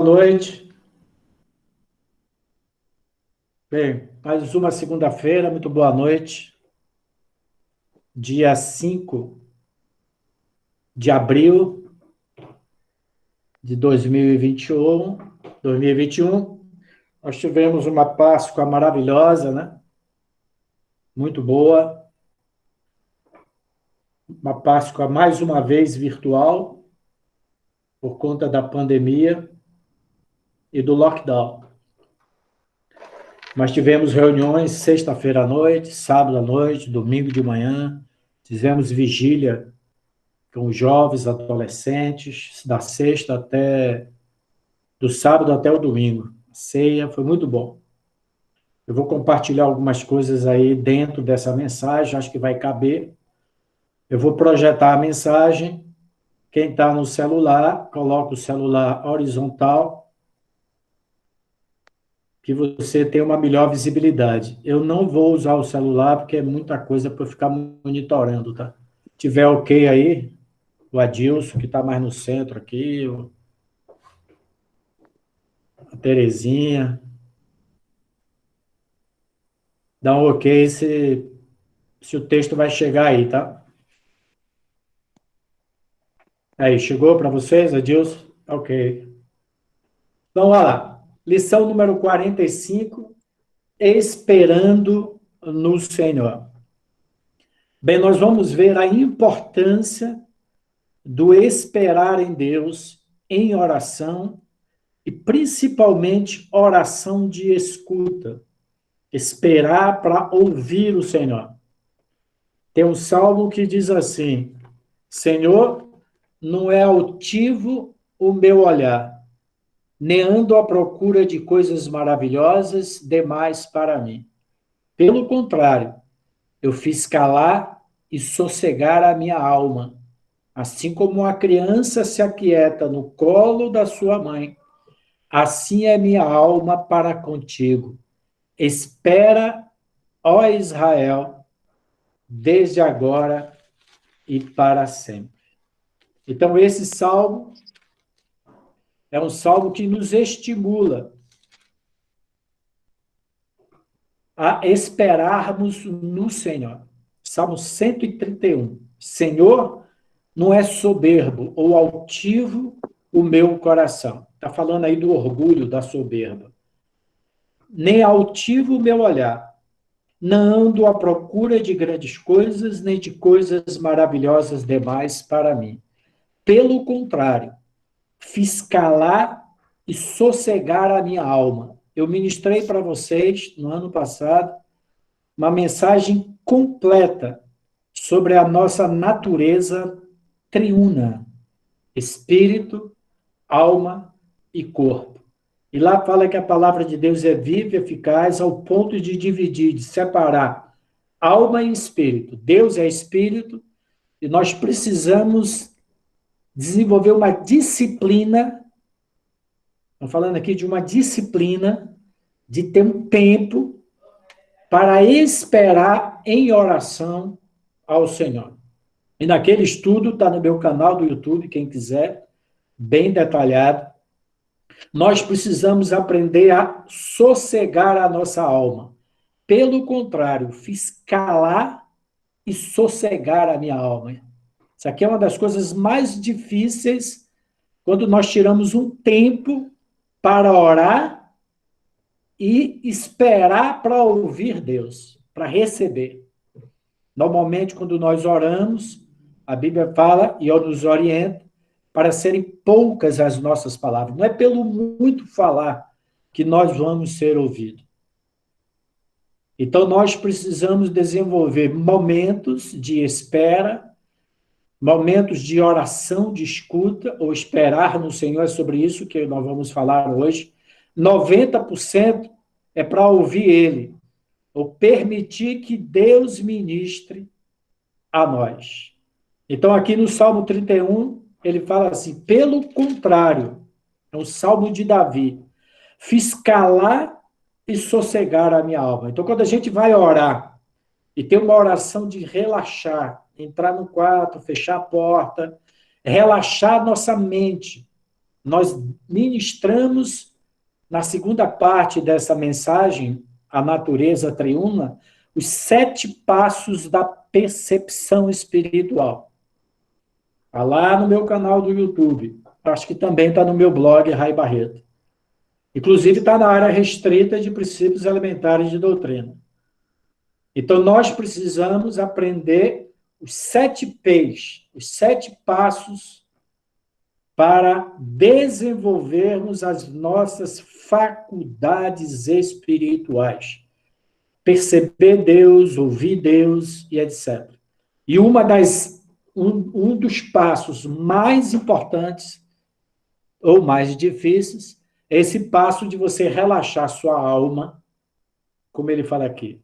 Noite. Bem, mais uma segunda-feira, muito boa noite. Dia 5 de abril de 2021. Nós tivemos uma Páscoa maravilhosa, né? Muito boa. Uma Páscoa, mais uma vez, virtual, por conta da pandemia e do lockdown. Nós tivemos reuniões sexta-feira à noite, sábado à noite, domingo de manhã. Fizemos vigília com os jovens, adolescentes, da sexta até do sábado até o domingo. A ceia foi muito bom. Eu vou compartilhar algumas coisas aí dentro dessa mensagem, acho que vai caber. Eu vou projetar a mensagem. Quem está no celular, coloca o celular horizontal, que você tenha uma melhor visibilidade. Eu não vou usar o celular, porque é muita coisa para eu ficar monitorando, tá? Se tiver ok aí, o Adilson, que está mais no centro aqui, a Terezinha, dá um ok se o texto vai chegar aí, tá? Aí, chegou para vocês, Adilson? Ok. Então, olha lá. Lição número 45, esperando no Senhor. Bem, nós vamos ver a importância do esperar em Deus em oração e principalmente oração de escuta. Esperar para ouvir o Senhor. Tem um salmo que diz assim: Senhor, não é altivo o meu olhar, nem ando à procura de coisas maravilhosas demais para mim. Pelo contrário, eu fiz calar e sossegar a minha alma, assim como uma criança se aquieta no colo da sua mãe, assim é minha alma para contigo. Espera, ó Israel, desde agora e para sempre. Então, esse salmo é um salmo que nos estimula a esperarmos no Senhor. Salmo 131. Senhor, não é soberbo ou altivo o meu coração. Está falando aí do orgulho, da soberba. Nem altivo o meu olhar. Não ando à procura de grandes coisas, nem de coisas maravilhosas demais para mim. Pelo contrário, fiz calar e sossegar a minha alma. Eu ministrei para vocês, no ano passado, uma mensagem completa sobre a nossa natureza triuna, espírito, alma e corpo. E lá fala que a palavra de Deus é viva e eficaz ao ponto de dividir, de separar alma e espírito. Deus é espírito e nós precisamos desenvolver uma disciplina, estamos falando aqui de uma disciplina, de ter um tempo para esperar em oração ao Senhor. E naquele estudo, está no meu canal do YouTube, quem quiser, bem detalhado, nós precisamos aprender a sossegar a nossa alma. Pelo contrário, fiz calar e sossegar a minha alma. Isso aqui é uma das coisas mais difíceis quando nós tiramos um tempo para orar e esperar para ouvir Deus, para receber. Normalmente, quando nós oramos, a Bíblia fala e nos orienta para serem poucas as nossas palavras. Não é pelo muito falar que nós vamos ser ouvidos. Então, nós precisamos desenvolver momentos de espera, momentos de oração, de escuta, ou esperar no Senhor, é sobre isso que nós vamos falar hoje. 90% é para ouvir Ele, ou permitir que Deus ministre a nós. Então, aqui no Salmo 31, ele fala assim, pelo contrário, é um Salmo de Davi, fiz calar e sossegar a minha alma. Então, quando a gente vai orar, e tem uma oração de relaxar, entrar no quarto, fechar a porta, relaxar nossa mente, nós ministramos, na segunda parte dessa mensagem, A Natureza Triuna, os 7 passos da percepção espiritual. Está lá no meu canal do YouTube. Acho que também está no meu blog, Rai Barreto. Inclusive está na área restrita de princípios elementares de doutrina. Então, nós precisamos aprender os 7 P's, os 7 passos para desenvolvermos as nossas faculdades espirituais. Perceber Deus, ouvir Deus e etc. E um dos passos mais importantes ou mais difíceis é esse passo de você relaxar sua alma, como ele fala aqui,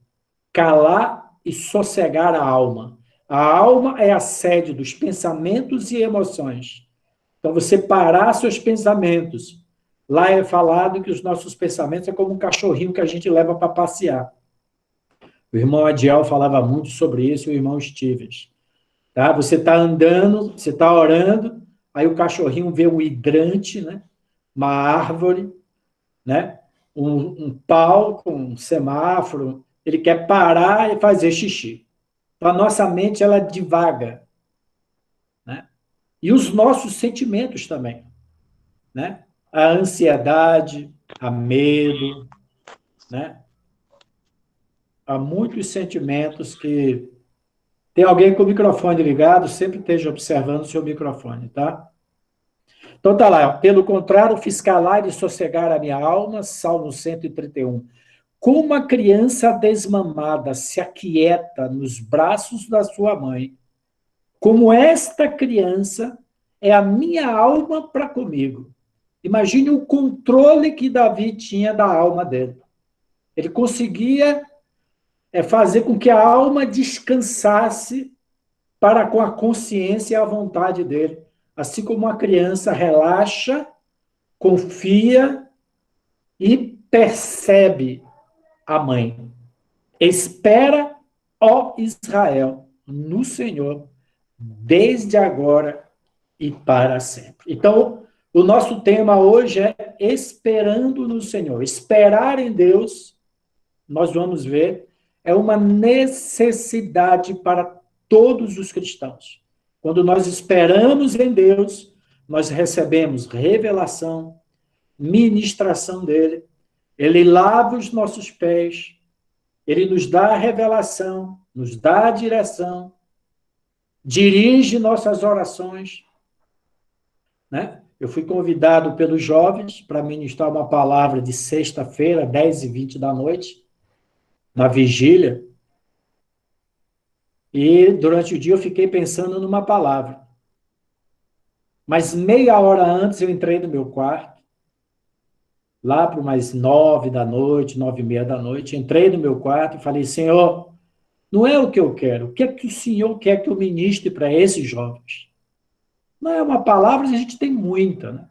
calar e sossegar a alma. A alma é a sede dos pensamentos e emoções. Então, você parar seus pensamentos. Lá é falado que os nossos pensamentos é como um cachorrinho que a gente leva para passear. O irmão Adiel falava muito sobre isso, e o irmão Stevens. Tá? Você está andando, você está orando, aí o cachorrinho vê um hidrante, né? Uma árvore, né? Um palco, um semáforo, ele quer parar e fazer xixi. Então, a nossa mente, ela divaga. Né? E os nossos sentimentos também. Né? A ansiedade, a medo, né? Há muitos sentimentos que... Tem alguém com o microfone ligado, sempre esteja observando o seu microfone, tá? Então tá lá, pelo contrário, fiz calar e sossegar a minha alma, Salmo 131. Como uma criança desmamada se aquieta nos braços da sua mãe, como esta criança é a minha alma para comigo. Imagine o controle que Davi tinha da alma dele. Ele conseguia fazer com que a alma descansasse para com a consciência e a vontade dele. Assim como uma criança relaxa, confia e percebe a mãe. Espera, ó Israel, no Senhor, desde agora e para sempre. Então, o nosso tema hoje é esperando no Senhor. Esperar em Deus, nós vamos ver, é uma necessidade para todos os cristãos. Quando nós esperamos em Deus, nós recebemos revelação, ministração dele, ele lava os nossos pés, ele nos dá a revelação, nos dá a direção, dirige nossas orações. Né? Eu fui convidado pelos jovens para ministrar uma palavra de sexta-feira, 10h20 da noite, na vigília, e durante o dia eu fiquei pensando numa palavra. Mas meia hora antes eu entrei no meu quarto, lá para umas 9 da noite, 9h30 da noite, entrei no meu quarto e falei, Senhor, não é o que eu quero, o que é que o Senhor quer que eu ministre para esses jovens? Não é uma palavra, a gente tem muita, né?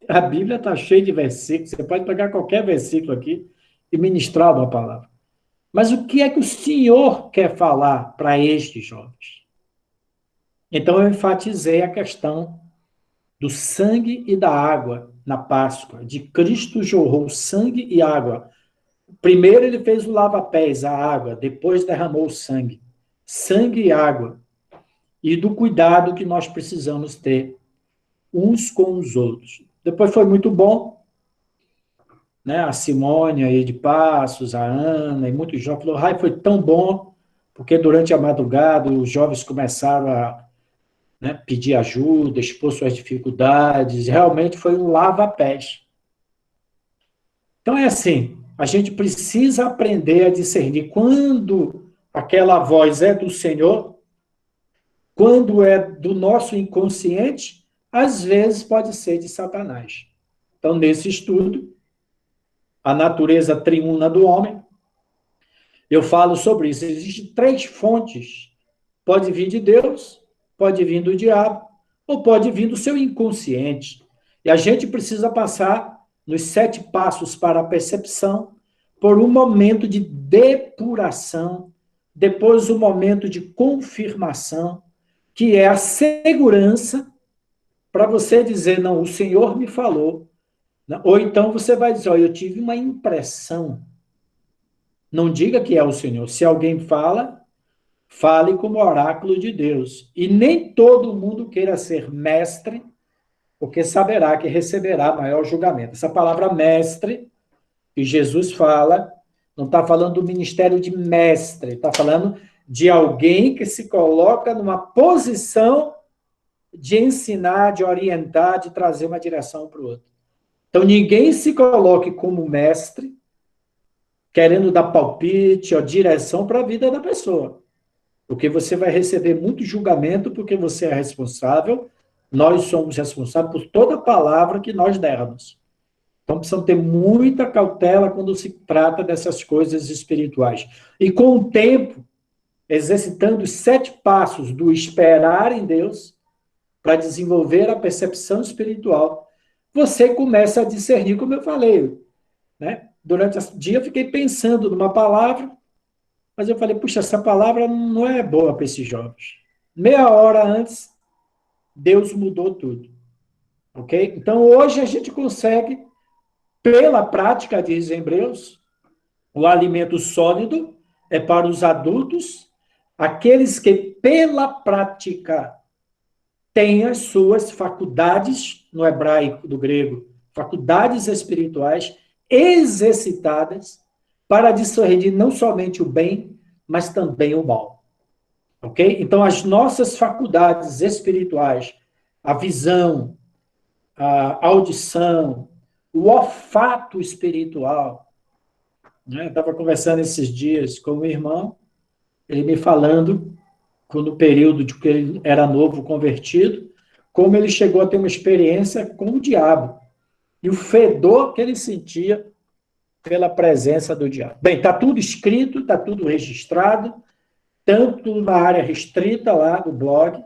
A Bíblia está cheia de versículos, você pode pegar qualquer versículo aqui e ministrar uma palavra. Mas o que é que o Senhor quer falar para estes jovens? Então eu enfatizei a questão do sangue e da água na Páscoa. De Cristo jorrou sangue e água. Primeiro ele fez o lava-pés, a água, depois derramou o sangue. Sangue e água. E do cuidado que nós precisamos ter uns com os outros. Depois foi muito bom, né? A Simone aí de Passos, a Ana e muitos jovens falaram, Rai, foi tão bom, porque durante a madrugada os jovens começaram a, né, pedir ajuda, expor suas dificuldades, realmente foi um lava-pés. Então é assim, a gente precisa aprender a discernir quando aquela voz é do Senhor, quando é do nosso inconsciente, às vezes pode ser de Satanás. Então, nesse estudo, a natureza triuna do homem, eu falo sobre isso. Existem 3 fontes. Pode vir de Deus, pode vir do diabo, ou pode vir do seu inconsciente. E a gente precisa passar nos 7 passos para a percepção, por um momento de depuração, depois um momento de confirmação, que é a segurança, para você dizer, não, o Senhor me falou. Ou então você vai dizer, eu tive uma impressão. Não diga que é o Senhor. Se alguém fala, fale como oráculo de Deus. E nem todo mundo queira ser mestre, porque saberá que receberá maior julgamento. Essa palavra mestre, que Jesus fala, não está falando do ministério de mestre, está falando de alguém que se coloca numa posição de ensinar, de orientar, de trazer uma direção para o outro. Então, ninguém se coloque como mestre, querendo dar palpite ou direção para a vida da pessoa. Porque você vai receber muito julgamento, porque você é responsável, nós somos responsáveis por toda palavra que nós dermos. Então, precisamos ter muita cautela quando se trata dessas coisas espirituais. E com o tempo, exercitando os 7 passos do esperar em Deus, para desenvolver a percepção espiritual, você começa a discernir, como eu falei, né? Durante o dia eu fiquei pensando numa palavra, mas eu falei, puxa, essa palavra não é boa para esses jovens. Meia hora antes, Deus mudou tudo. Ok? Então, hoje a gente consegue, pela prática, diz Hebreus, o alimento sólido é para os adultos, aqueles que, pela prática, têm as suas faculdades, no hebraico, do grego, faculdades espirituais exercitadas para discernir não somente o bem, mas também o mal. Ok? Então, as nossas faculdades espirituais, a visão, a audição, o olfato espiritual, né? Eu estava conversando esses dias com um irmão, ele me falando, no período de que ele era novo convertido, como ele chegou a ter uma experiência com o diabo. E o fedor que ele sentia pela presença do diabo. Bem, está tudo escrito, está tudo registrado, tanto na área restrita lá do blog,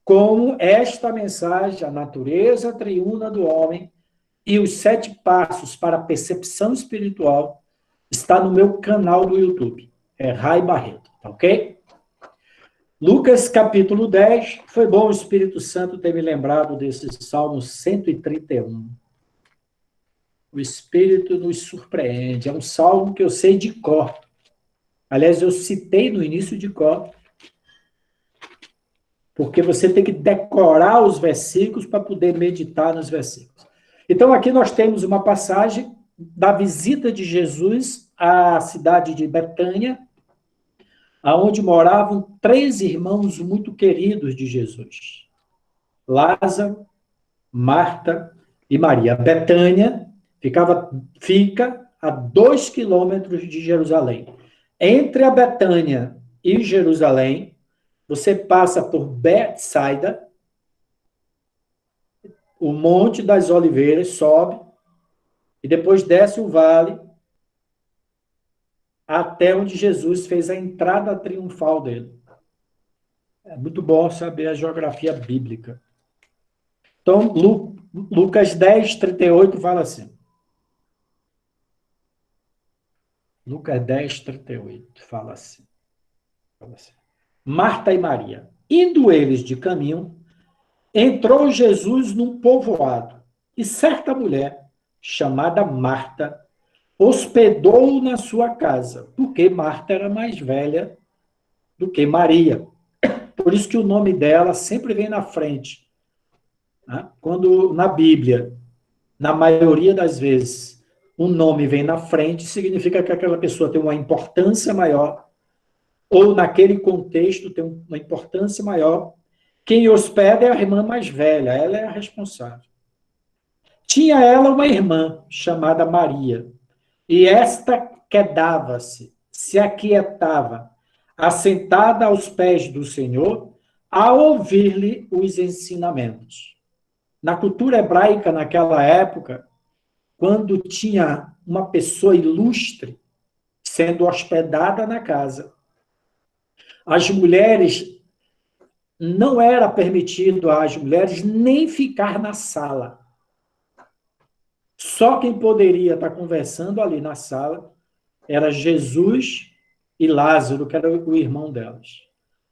como esta mensagem, a natureza triuna do homem e os 7 passos para a percepção espiritual, está no meu canal do YouTube. É Rai Barreto, tá ok? Lucas capítulo 10, foi bom o Espírito Santo ter me lembrado desse Salmo 131. O Espírito nos surpreende, é um salmo que eu sei de cor. Aliás, eu citei no início de cor, porque você tem que decorar os versículos para poder meditar nos versículos. Então, aqui nós temos uma passagem da visita de Jesus à cidade de Betânia, aonde moravam 3 irmãos muito queridos de Jesus. Lázaro, Marta e Maria. Betânia fica a 2 quilômetros de Jerusalém. Entre a Betânia e Jerusalém, você passa por Betsaida, o Monte das Oliveiras, sobe, e depois desce o vale, até onde Jesus fez a entrada triunfal dele. É muito bom saber a geografia bíblica. Então, Lucas 10, 38 fala assim. Lucas 10, 38 fala assim. Marta e Maria. Indo eles de caminho, entrou Jesus num povoado, e certa mulher, chamada Marta, hospedou-o na sua casa, porque Marta era mais velha do que Maria. Por isso que o nome dela sempre vem na frente. Né? Quando na Bíblia, na maioria das vezes, o nome vem na frente, significa que aquela pessoa tem uma importância maior, ou naquele contexto tem uma importância maior. Quem hospeda é a irmã mais velha, ela é a responsável. Tinha ela uma irmã chamada Maria, e esta quedava-se, se aquietava, assentada aos pés do Senhor, a ouvir-lhe os ensinamentos. Na cultura hebraica, naquela época, quando tinha uma pessoa ilustre sendo hospedada na casa, as mulheres, não era permitido às mulheres nem ficar na sala. Só quem poderia estar conversando ali na sala era Jesus e Lázaro, que era o irmão delas.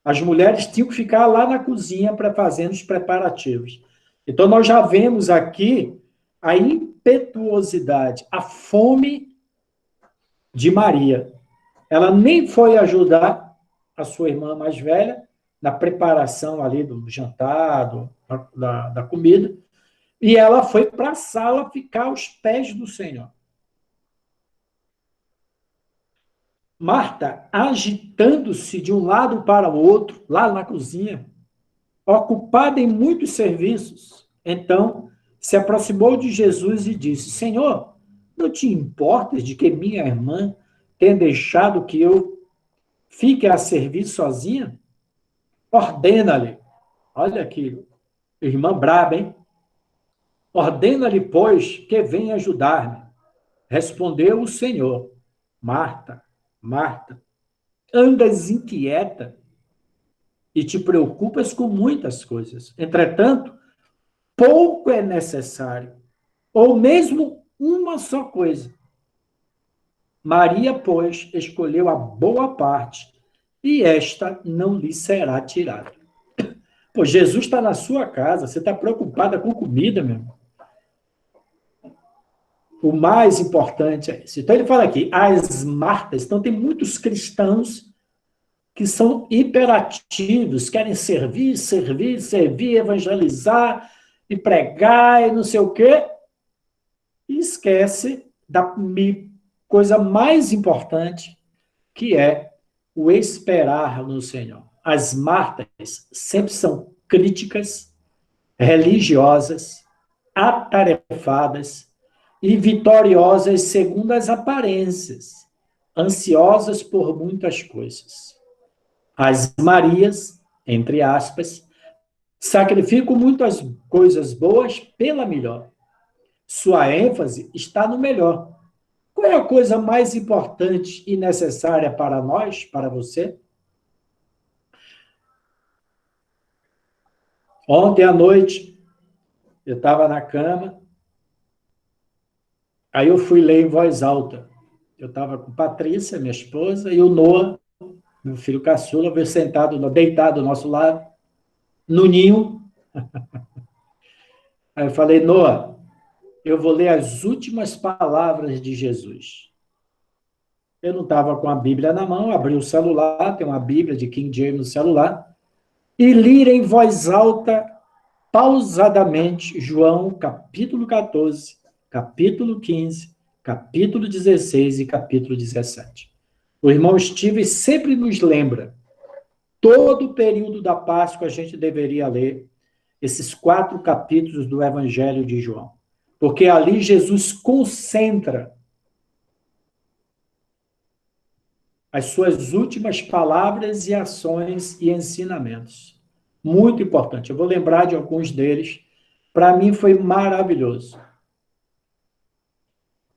As mulheres tinham que ficar lá na cozinha para fazendo os preparativos. Então, nós já vemos aqui a impetuosidade, a fome de Maria. Ela nem foi ajudar a sua irmã mais velha na preparação ali do jantar, da comida, e ela foi para a sala ficar aos pés do Senhor. Marta, agitando-se de um lado para o outro, lá na cozinha, ocupada em muitos serviços, então se aproximou de Jesus e disse: Senhor, não te importas de que minha irmã tenha deixado que eu fique a servir sozinha? Ordena-lhe. Olha aqui, irmã braba, hein? Ordena-lhe, pois, que venha ajudar-me. Respondeu o Senhor: Marta, Marta, andas inquieta e te preocupas com muitas coisas. Entretanto, pouco é necessário, ou mesmo uma só coisa. Maria, pois, escolheu a boa parte, e esta não lhe será tirada. Pô, Jesus está na sua casa, você está preocupada com comida, meu irmão? O mais importante é isso. Então ele fala aqui, as Martas. Então tem muitos cristãos que são hiperativos, querem servir, servir, servir, evangelizar e pregar e não sei o quê, e esquece da coisa mais importante, que é o esperar no Senhor. As Martas sempre são críticas, religiosas, atarefadas e vitoriosas segundo as aparências, ansiosas por muitas coisas. As Marias, entre aspas, sacrificam muitas coisas boas pela melhor. Sua ênfase está no melhor. Qual é a coisa mais importante e necessária para nós, para você? Ontem à noite, eu estava na cama, aí eu fui ler em voz alta. Eu estava com Patrícia, minha esposa, e o Noah, meu filho caçula, veio sentado, deitado ao nosso lado, no ninho. Aí eu falei, Noah, eu vou ler as últimas palavras de Jesus. Eu não estava com a Bíblia na mão, abri o celular, tem uma Bíblia de King James no celular, e li em voz alta, pausadamente, João, capítulo 14, capítulo 15, capítulo 16 e capítulo 17. O irmão Steve sempre nos lembra, todo o período da Páscoa a gente deveria ler esses 4 capítulos do Evangelho de João, porque ali Jesus concentra as suas últimas palavras e ações e ensinamentos. Muito importante. Eu vou lembrar de alguns deles. Para mim foi maravilhoso.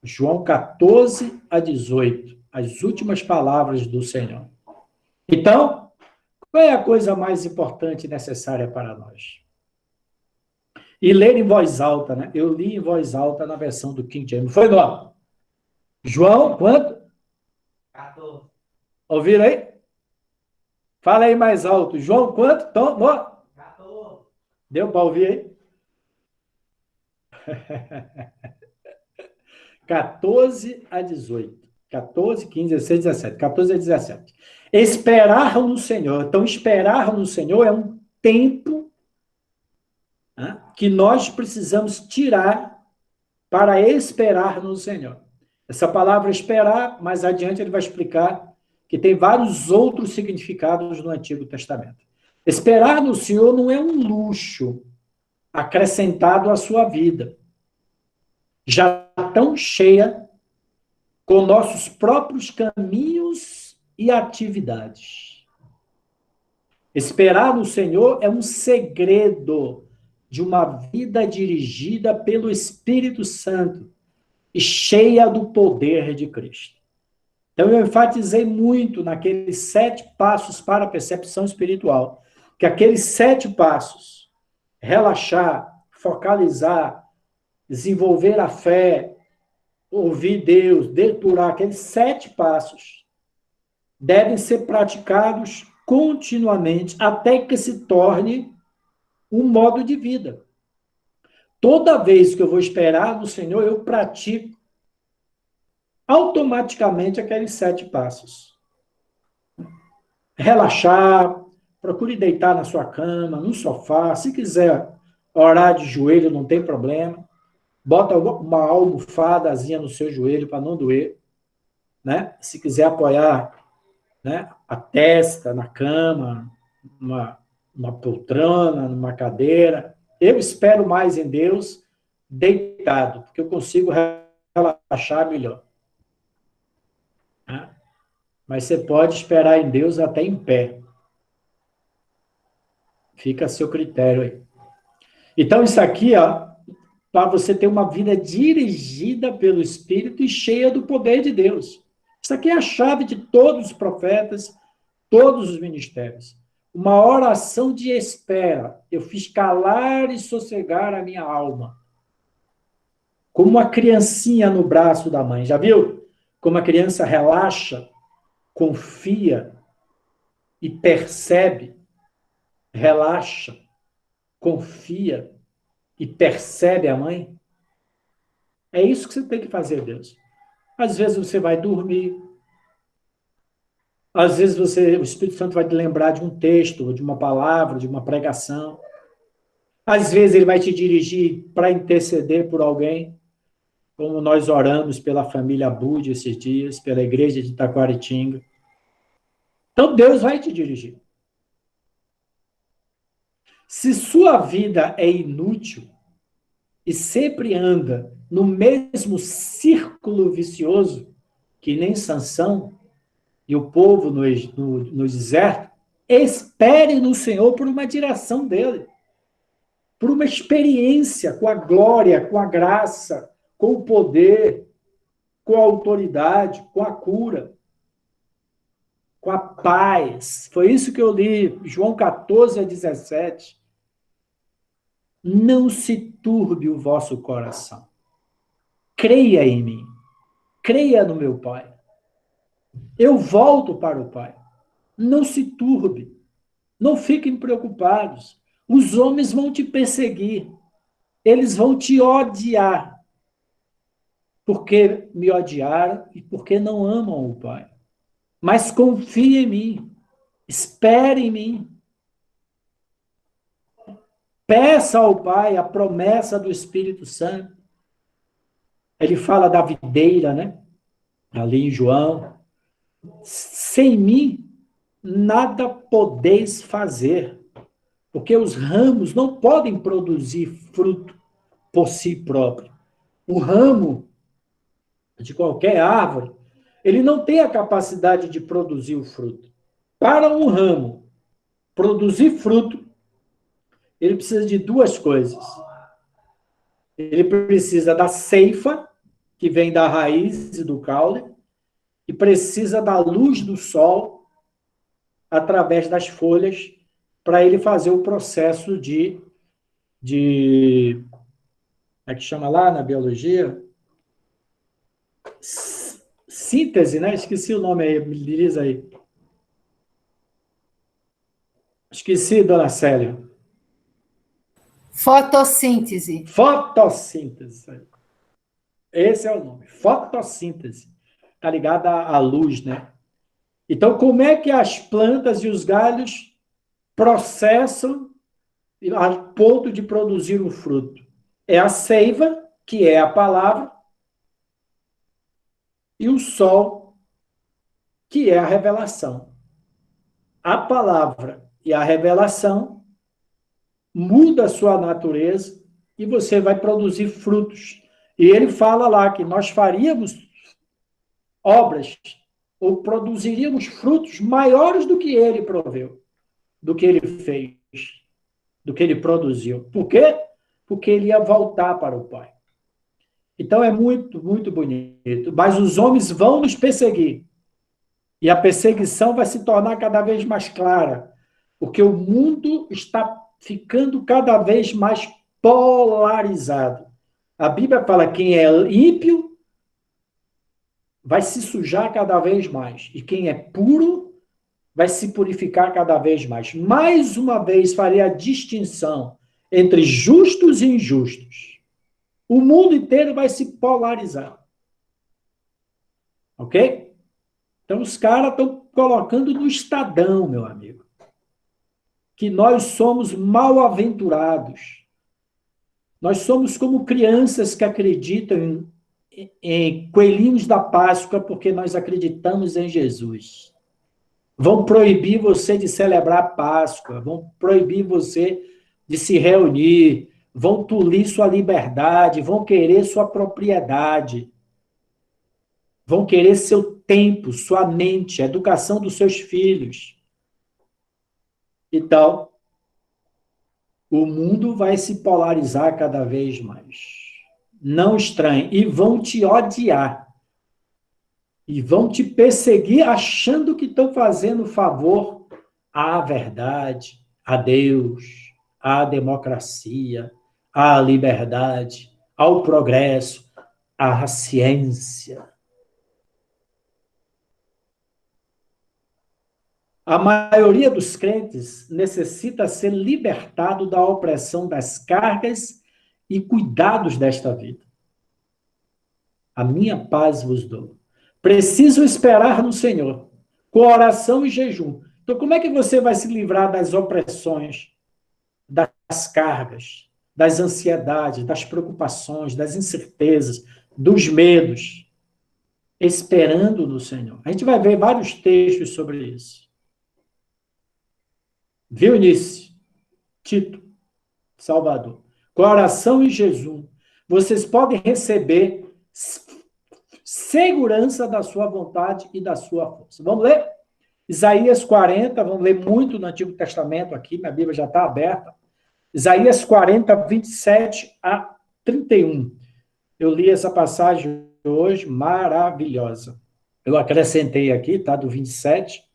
João 14 a 18, as últimas palavras do Senhor. Então, qual é a coisa mais importante e necessária para nós? E ler em voz alta, né? Eu li em voz alta na versão do King James. Foi igual. João, quanto? 14. Ouviram aí? Fala aí mais alto. João, quanto? Tom, 14. Deu para ouvir aí? 14 a 18. 14, 15, 16, 17. 14 a 17. Esperar no Senhor. Então, esperar no Senhor é um tempo, né, que nós precisamos tirar para esperar no Senhor. Essa palavra esperar, mais adiante ele vai explicar que tem vários outros significados no Antigo Testamento. Esperar no Senhor não é um luxo acrescentado à sua vida, já tão cheia com nossos próprios caminhos e atividades. Esperar no Senhor é um segredo de uma vida dirigida pelo Espírito Santo e cheia do poder de Cristo. Então, eu enfatizei muito naqueles 7 passos para a percepção espiritual, que aqueles 7 passos, relaxar, focalizar, desenvolver a fé, ouvir Deus, depurar, aqueles 7 passos devem ser praticados continuamente, até que se torne um modo de vida. Toda vez que eu vou esperar no Senhor, eu pratico automaticamente aqueles 7 passos. Relaxar, procure deitar na sua cama, no sofá, se quiser orar de joelho, não tem problema. Bota uma almofadazinha no seu joelho para não doer, né? Se quiser apoiar, né, a testa na cama, numa poltrona, numa cadeira. Eu espero mais em Deus deitado, porque eu consigo relaxar melhor. Né? Mas você pode esperar em Deus até em pé. Fica a seu critério aí. Então, isso aqui, ó, para você ter uma vida dirigida pelo Espírito e cheia do poder de Deus. Isso aqui é a chave de todos os profetas, todos os ministérios. Uma oração de espera. Eu fiz calar e sossegar a minha alma. Como uma criancinha no braço da mãe. Já viu? Como a criança relaxa, confia e percebe. Relaxa, confia e percebe a mãe. É isso que você tem que fazer, Deus. Às vezes você vai dormir. Às vezes o Espírito Santo vai te lembrar de um texto, de uma palavra, de uma pregação. Às vezes ele vai te dirigir para interceder por alguém, como nós oramos pela família Bud esses dias, pela igreja de Taquaritinga. Então Deus vai te dirigir. Se sua vida é inútil e sempre anda no mesmo círculo vicioso, que nem Sansão e o povo no deserto, espere no Senhor por uma direção dele, por uma experiência com a glória, com a graça, com o poder, com a autoridade, com a cura, com a paz. Foi isso que eu li, João 14:17. Não se turbe o vosso coração. Creia em mim. Creia no meu Pai. Eu volto para o Pai. Não se turbe. Não fiquem preocupados. Os homens vão te perseguir. Eles vão te odiar. Porque me odiaram e porque não amam o Pai. Mas confie em mim. Espere em mim. Peça ao Pai a promessa do Espírito Santo. Ele fala da videira, né? Ali em João. Sem mim, nada podeis fazer. Porque os ramos não podem produzir fruto por si próprio. O ramo de qualquer árvore, ele não tem a capacidade de produzir o fruto. Para um ramo produzir fruto, ele precisa de 2 coisas. Ele precisa da seiva, que vem da raiz e do caule, e precisa da luz do sol, através das folhas, para ele fazer o processo como é que chama lá na biologia? Síntese, né? Esqueci o nome aí, me diz aí. Esqueci, dona Célia. Fotossíntese. Fotossíntese. Esse é o nome, fotossíntese. Está ligada à luz, né? Então, como é que as plantas e os galhos processam a ponto de produzir um fruto? É a seiva, que é a palavra, e o sol, que é a revelação. A palavra e a revelação muda a sua natureza e você vai produzir frutos. E ele fala lá que nós faríamos obras ou produziríamos frutos maiores do que ele proveu, do que ele fez, do que ele produziu. Por quê? Porque ele ia voltar para o Pai. Então é muito, muito bonito. Mas os homens vão nos perseguir. E a perseguição vai se tornar cada vez mais clara, porque o mundo está ficando cada vez mais polarizado. A Bíblia fala que quem é ímpio vai se sujar cada vez mais, e quem é puro vai se purificar cada vez mais. Mais uma vez, faria a distinção entre justos e injustos. O mundo inteiro vai se polarizar. Ok? Então, os caras estão colocando no Estadão, meu amigo, que nós somos mal-aventurados. Nós somos como crianças que acreditam em coelhinhos da Páscoa porque nós acreditamos em Jesus. Vão proibir você de celebrar a Páscoa, vão proibir você de se reunir, vão tolir sua liberdade, vão querer sua propriedade, vão querer seu tempo, sua mente, a educação dos seus filhos. Então, o mundo vai se polarizar cada vez mais. Não estranhe. E vão te odiar. E vão te perseguir achando que estão fazendo favor à verdade, a Deus, à democracia, à liberdade, ao progresso, à ciência. A maioria dos crentes necessita ser libertado da opressão das cargas e cuidados desta vida. A minha paz vos dou. Preciso esperar no Senhor, com oração e jejum. Então, como é que você vai se livrar das opressões, das cargas, das ansiedades, das preocupações, das incertezas, dos medos? Esperando no Senhor. A gente vai ver vários textos sobre isso. Viu, Nice? Tito, Salvador. Com oração e jejum, vocês podem receber segurança da sua vontade e da sua força. Vamos ler? Isaías 40, vamos ler muito no Antigo Testamento aqui, minha Bíblia já está aberta. Isaías 40, 27 a 31. Eu li essa passagem hoje, maravilhosa. Eu acrescentei aqui, tá, do 27.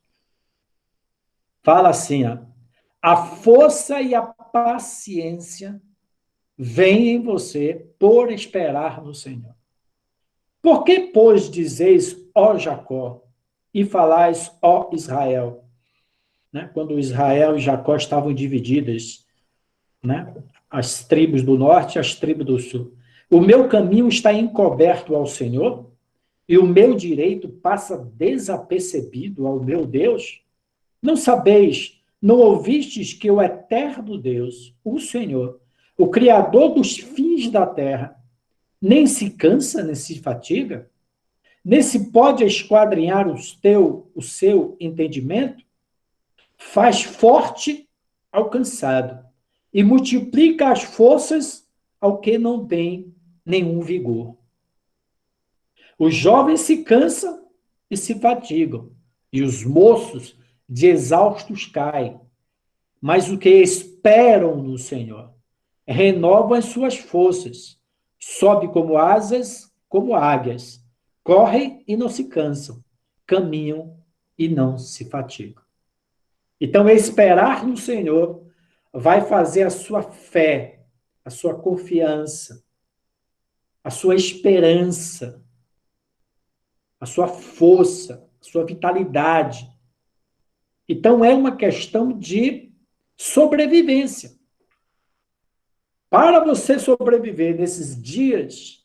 Fala assim, ó. A força e a paciência vêm em você por esperar no Senhor. Por que, pois, dizeis, ó Jacó, e falais, ó Israel? Né? Quando Israel e Jacó estavam divididas, né? As tribos do norte e as tribos do sul. O meu caminho está encoberto ao Senhor, e o meu direito passa desapercebido ao meu Deus? Não sabeis, não ouvistes que o eterno Deus, o Senhor, o Criador dos fins da terra, nem se cansa, nem se fatiga? Nem se pode esquadrinhar o seu entendimento? Faz forte ao cansado e multiplica as forças ao que não tem nenhum vigor. Os jovens se cansam e se fatigam, e os moços de exaustos caem. Mas o que esperam no Senhor renovam as suas forças, sobe como asas, como águias, correm e não se cansam, caminham e não se fatigam. Então, esperar no Senhor vai fazer a sua fé, a sua confiança, a sua esperança, a sua força, a sua vitalidade. Então, é uma questão de sobrevivência. Para você sobreviver nesses dias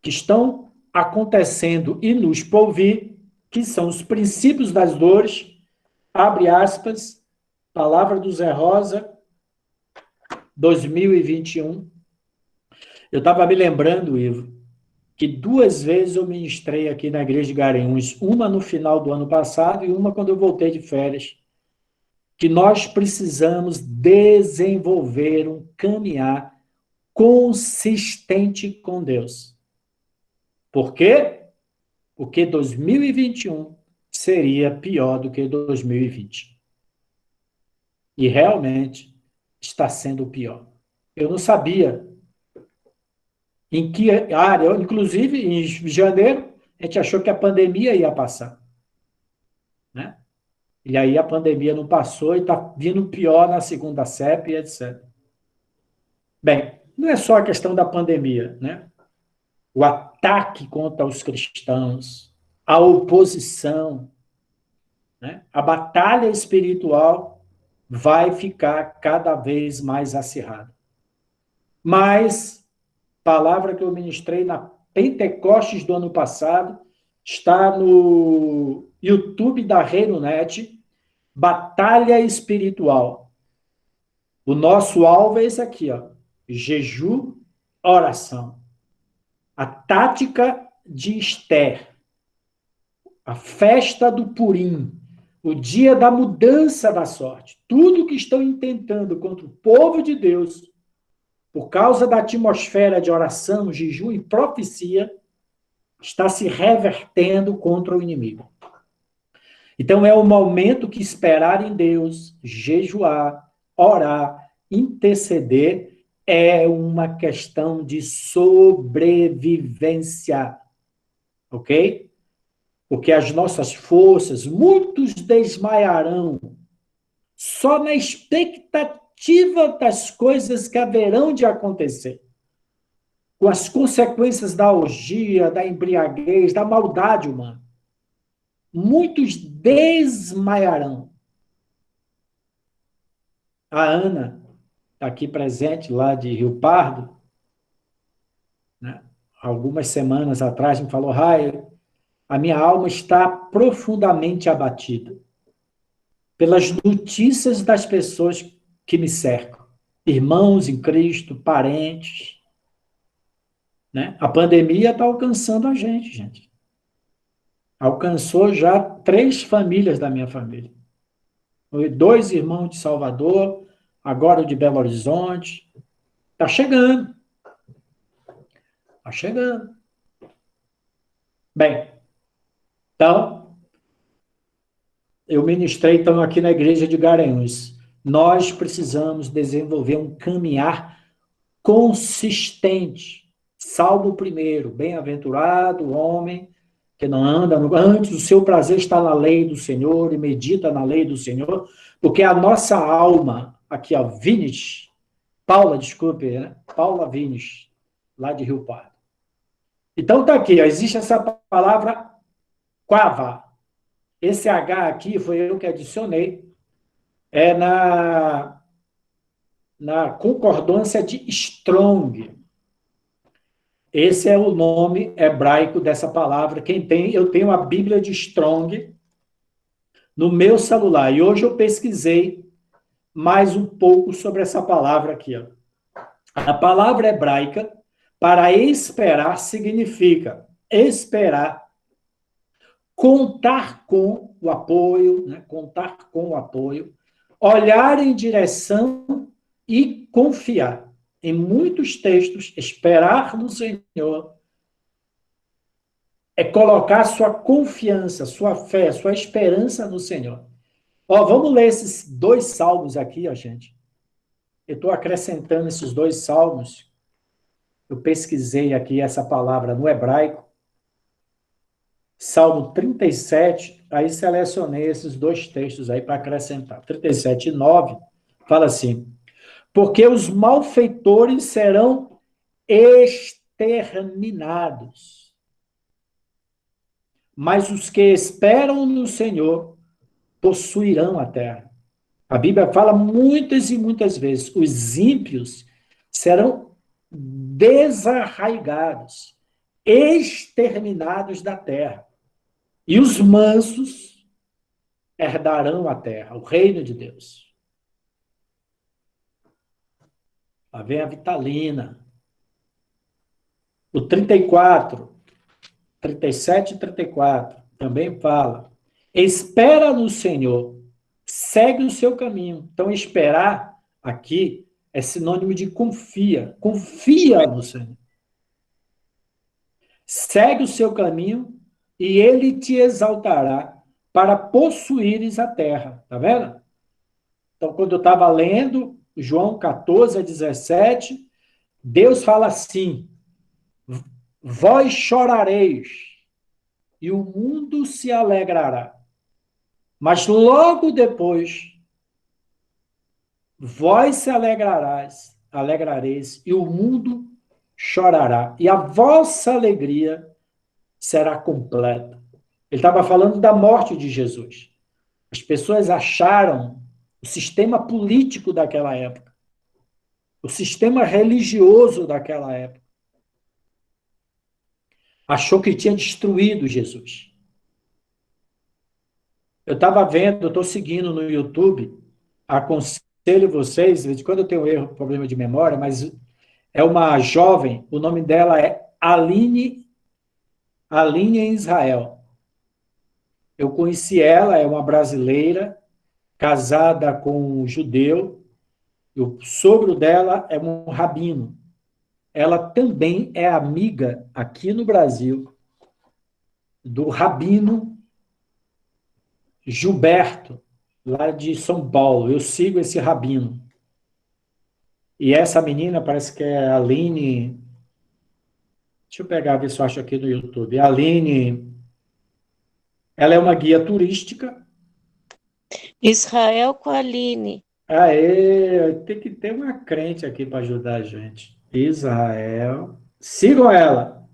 que estão acontecendo e nos por vir, que são os princípios das dores, abre aspas, palavra do Zé Rosa, 2021. Eu estava me lembrando, Ivo, que 2 vezes eu ministrei aqui na igreja de Garanhuns, uma no final do ano passado e uma quando eu voltei de férias, que nós precisamos desenvolver um caminhar consistente com Deus. Por quê? Porque 2021 seria pior do que 2020. E realmente está sendo pior. Eu não sabia em que área, inclusive em janeiro, a gente achou que a pandemia ia passar. Né? E aí a pandemia não passou e está vindo pior na segunda cepa e etc. Bem, não é só a questão da pandemia, né? O ataque contra os cristãos, a oposição, né? A batalha espiritual vai ficar cada vez mais acirrada. Mas, palavra que eu ministrei na Pentecostes do ano passado, está no YouTube da Reino Net, Batalha Espiritual. O nosso alvo é esse aqui, ó, jejum, oração. A tática de Esther, a festa do Purim, o dia da mudança da sorte. Tudo que estão intentando contra o povo de Deus, por causa da atmosfera de oração, jejum e profecia, está se revertendo contra o inimigo. Então, é o momento que esperar em Deus, jejuar, orar, interceder, é uma questão de sobrevivência, ok? Porque as nossas forças, muitos desmaiarão, só na expectativa das coisas que haverão de acontecer, com as consequências da orgia, da embriaguez, da maldade humana. Muitos desmaiarão. A Ana, aqui presente, lá de Rio Pardo, né, algumas semanas atrás, me falou, Rai, a minha alma está profundamente abatida pelas notícias das pessoas que me cercam. Irmãos em Cristo, parentes. Né? A pandemia está alcançando a gente, gente. Alcançou já 3 famílias da minha família. 2 irmãos de Salvador, agora o de Belo Horizonte. Está chegando. Está chegando. Bem, então, eu ministrei então aqui na igreja de Garanhuns. Nós precisamos desenvolver um caminhar consistente. Salmo 1, bem-aventurado o homem que não anda, antes o seu prazer está na lei do Senhor e medita na lei do Senhor, porque a nossa alma, aqui, ó, Vinish, Paula, desculpe, né? Paula Vinish, lá de Rio Pardo. Então tá aqui, ó, existe essa palavra quava. Esse H aqui foi eu que adicionei, é na concordância de Strong. Esse é o nome hebraico dessa palavra. Quem tem, eu tenho a Bíblia de Strong no meu celular. E hoje eu pesquisei mais um pouco sobre essa palavra aqui. Ó. A palavra hebraica para esperar significa esperar, contar com o apoio, né? Contar com o apoio, olhar em direção e confiar. Em muitos textos, esperar no Senhor é colocar sua confiança, sua fé, sua esperança no Senhor. Ó, vamos ler esses 2 salmos aqui, ó, gente. Eu estou acrescentando esses 2 salmos. Eu pesquisei aqui essa palavra no hebraico. Salmo 37, aí selecionei esses 2 textos aí para acrescentar. 37:9 fala assim: porque os malfeitores serão exterminados, mas os que esperam no Senhor possuirão a terra. A Bíblia fala muitas e muitas vezes, os ímpios serão desarraigados, exterminados da terra. E os mansos herdarão a terra, o reino de Deus. Lá vem a Vitalina. O 34, 37 e 34 também fala. Espera no Senhor, segue o seu caminho. Então, esperar aqui é sinônimo de confia. Confia no Senhor. Segue o seu caminho e ele te exaltará para possuíres a terra. Tá vendo? Então, quando eu estava lendo João 14:17, Deus fala assim: vós chorareis e o mundo se alegrará. Mas logo depois, vós se alegrareis e o mundo chorará. E a vossa alegria será completa. Ele estava falando da morte de Jesus. As pessoas acharam o sistema político daquela época, o sistema religioso daquela época, achou que tinha destruído Jesus. Eu estava vendo, eu estou seguindo no YouTube, aconselho vocês, de vez em quando eu tenho erro, problema de memória, mas é uma jovem, o nome dela é Aline em Israel. Eu conheci ela, é uma brasileira, casada com um judeu, e o sogro dela é um rabino. Ela também é amiga, aqui no Brasil, do rabino Gilberto, lá de São Paulo. Eu sigo esse rabino. E essa menina parece que é a Aline. Deixa eu pegar, ver se eu acho aqui no YouTube. A Aline, ela é uma guia turística. Israel com a Aline. Aê, tem que ter uma crente aqui para ajudar a gente. Israel. Sigam ela.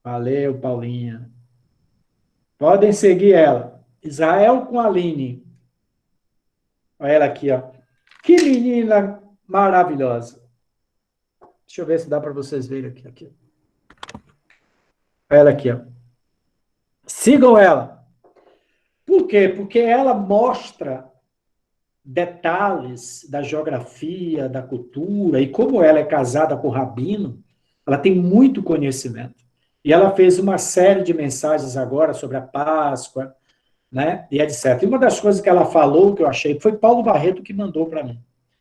Valeu, Paulinha. Podem seguir ela. Israel com a Aline. Olha ela aqui, ó. Que menina maravilhosa. Deixa eu ver se dá para vocês verem aqui. Olha ela aqui, ó. Sigam ela. Por quê? Porque ela mostra detalhes da geografia, da cultura, e como ela é casada com o rabino, ela tem muito conhecimento. E ela fez uma série de mensagens agora sobre a Páscoa, né, e etc. E uma das coisas que ela falou, que eu achei, foi Paulo Barreto que mandou para mim.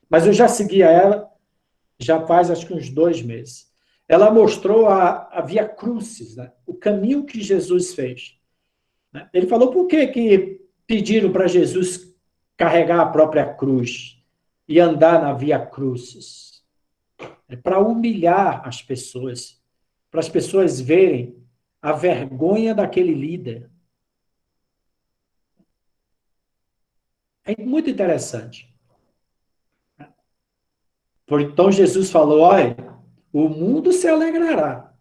Mas eu já seguia ela, já faz acho que uns 2 meses. Ela mostrou a Via Crucis, né, o caminho que Jesus fez. Né? Ele falou por que pediram para Jesus carregar a própria cruz e andar na Via Crucis. É para humilhar as pessoas, para as pessoas verem a vergonha daquele líder. É muito interessante. Por então Jesus falou: olha, o mundo se alegrará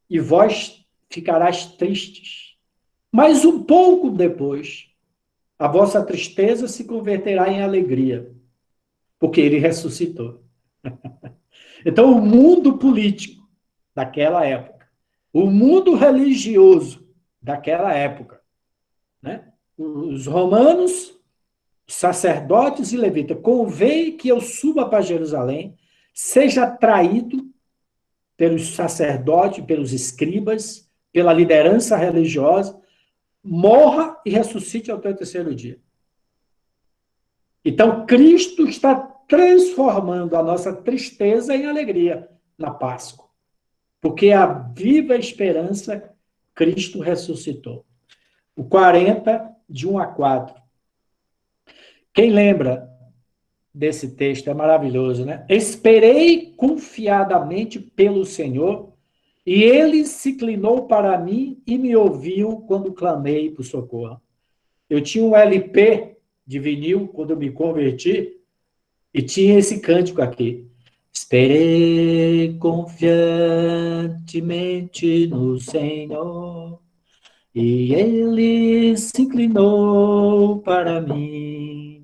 e vós ficarás tristes. Mas um pouco depois, a vossa tristeza se converterá em alegria, porque ele ressuscitou. Então, o mundo político daquela época, o mundo religioso daquela época, né? Os romanos, sacerdotes e levitas, convém que eu suba para Jerusalém, seja traído pelos sacerdotes, pelos escribas, pela liderança religiosa, morra e ressuscite ao terceiro dia. Então, Cristo está transformando a nossa tristeza em alegria na Páscoa. Porque a viva esperança, Cristo ressuscitou. O 40, de 1 a 4. Quem lembra desse texto? É maravilhoso, né? Esperei confiadamente pelo Senhor, e ele se inclinou para mim e me ouviu quando clamei por socorro. Eu tinha um LP de vinil quando eu me converti, e tinha esse cântico aqui. Esperei confiantemente no Senhor, e ele se inclinou para mim,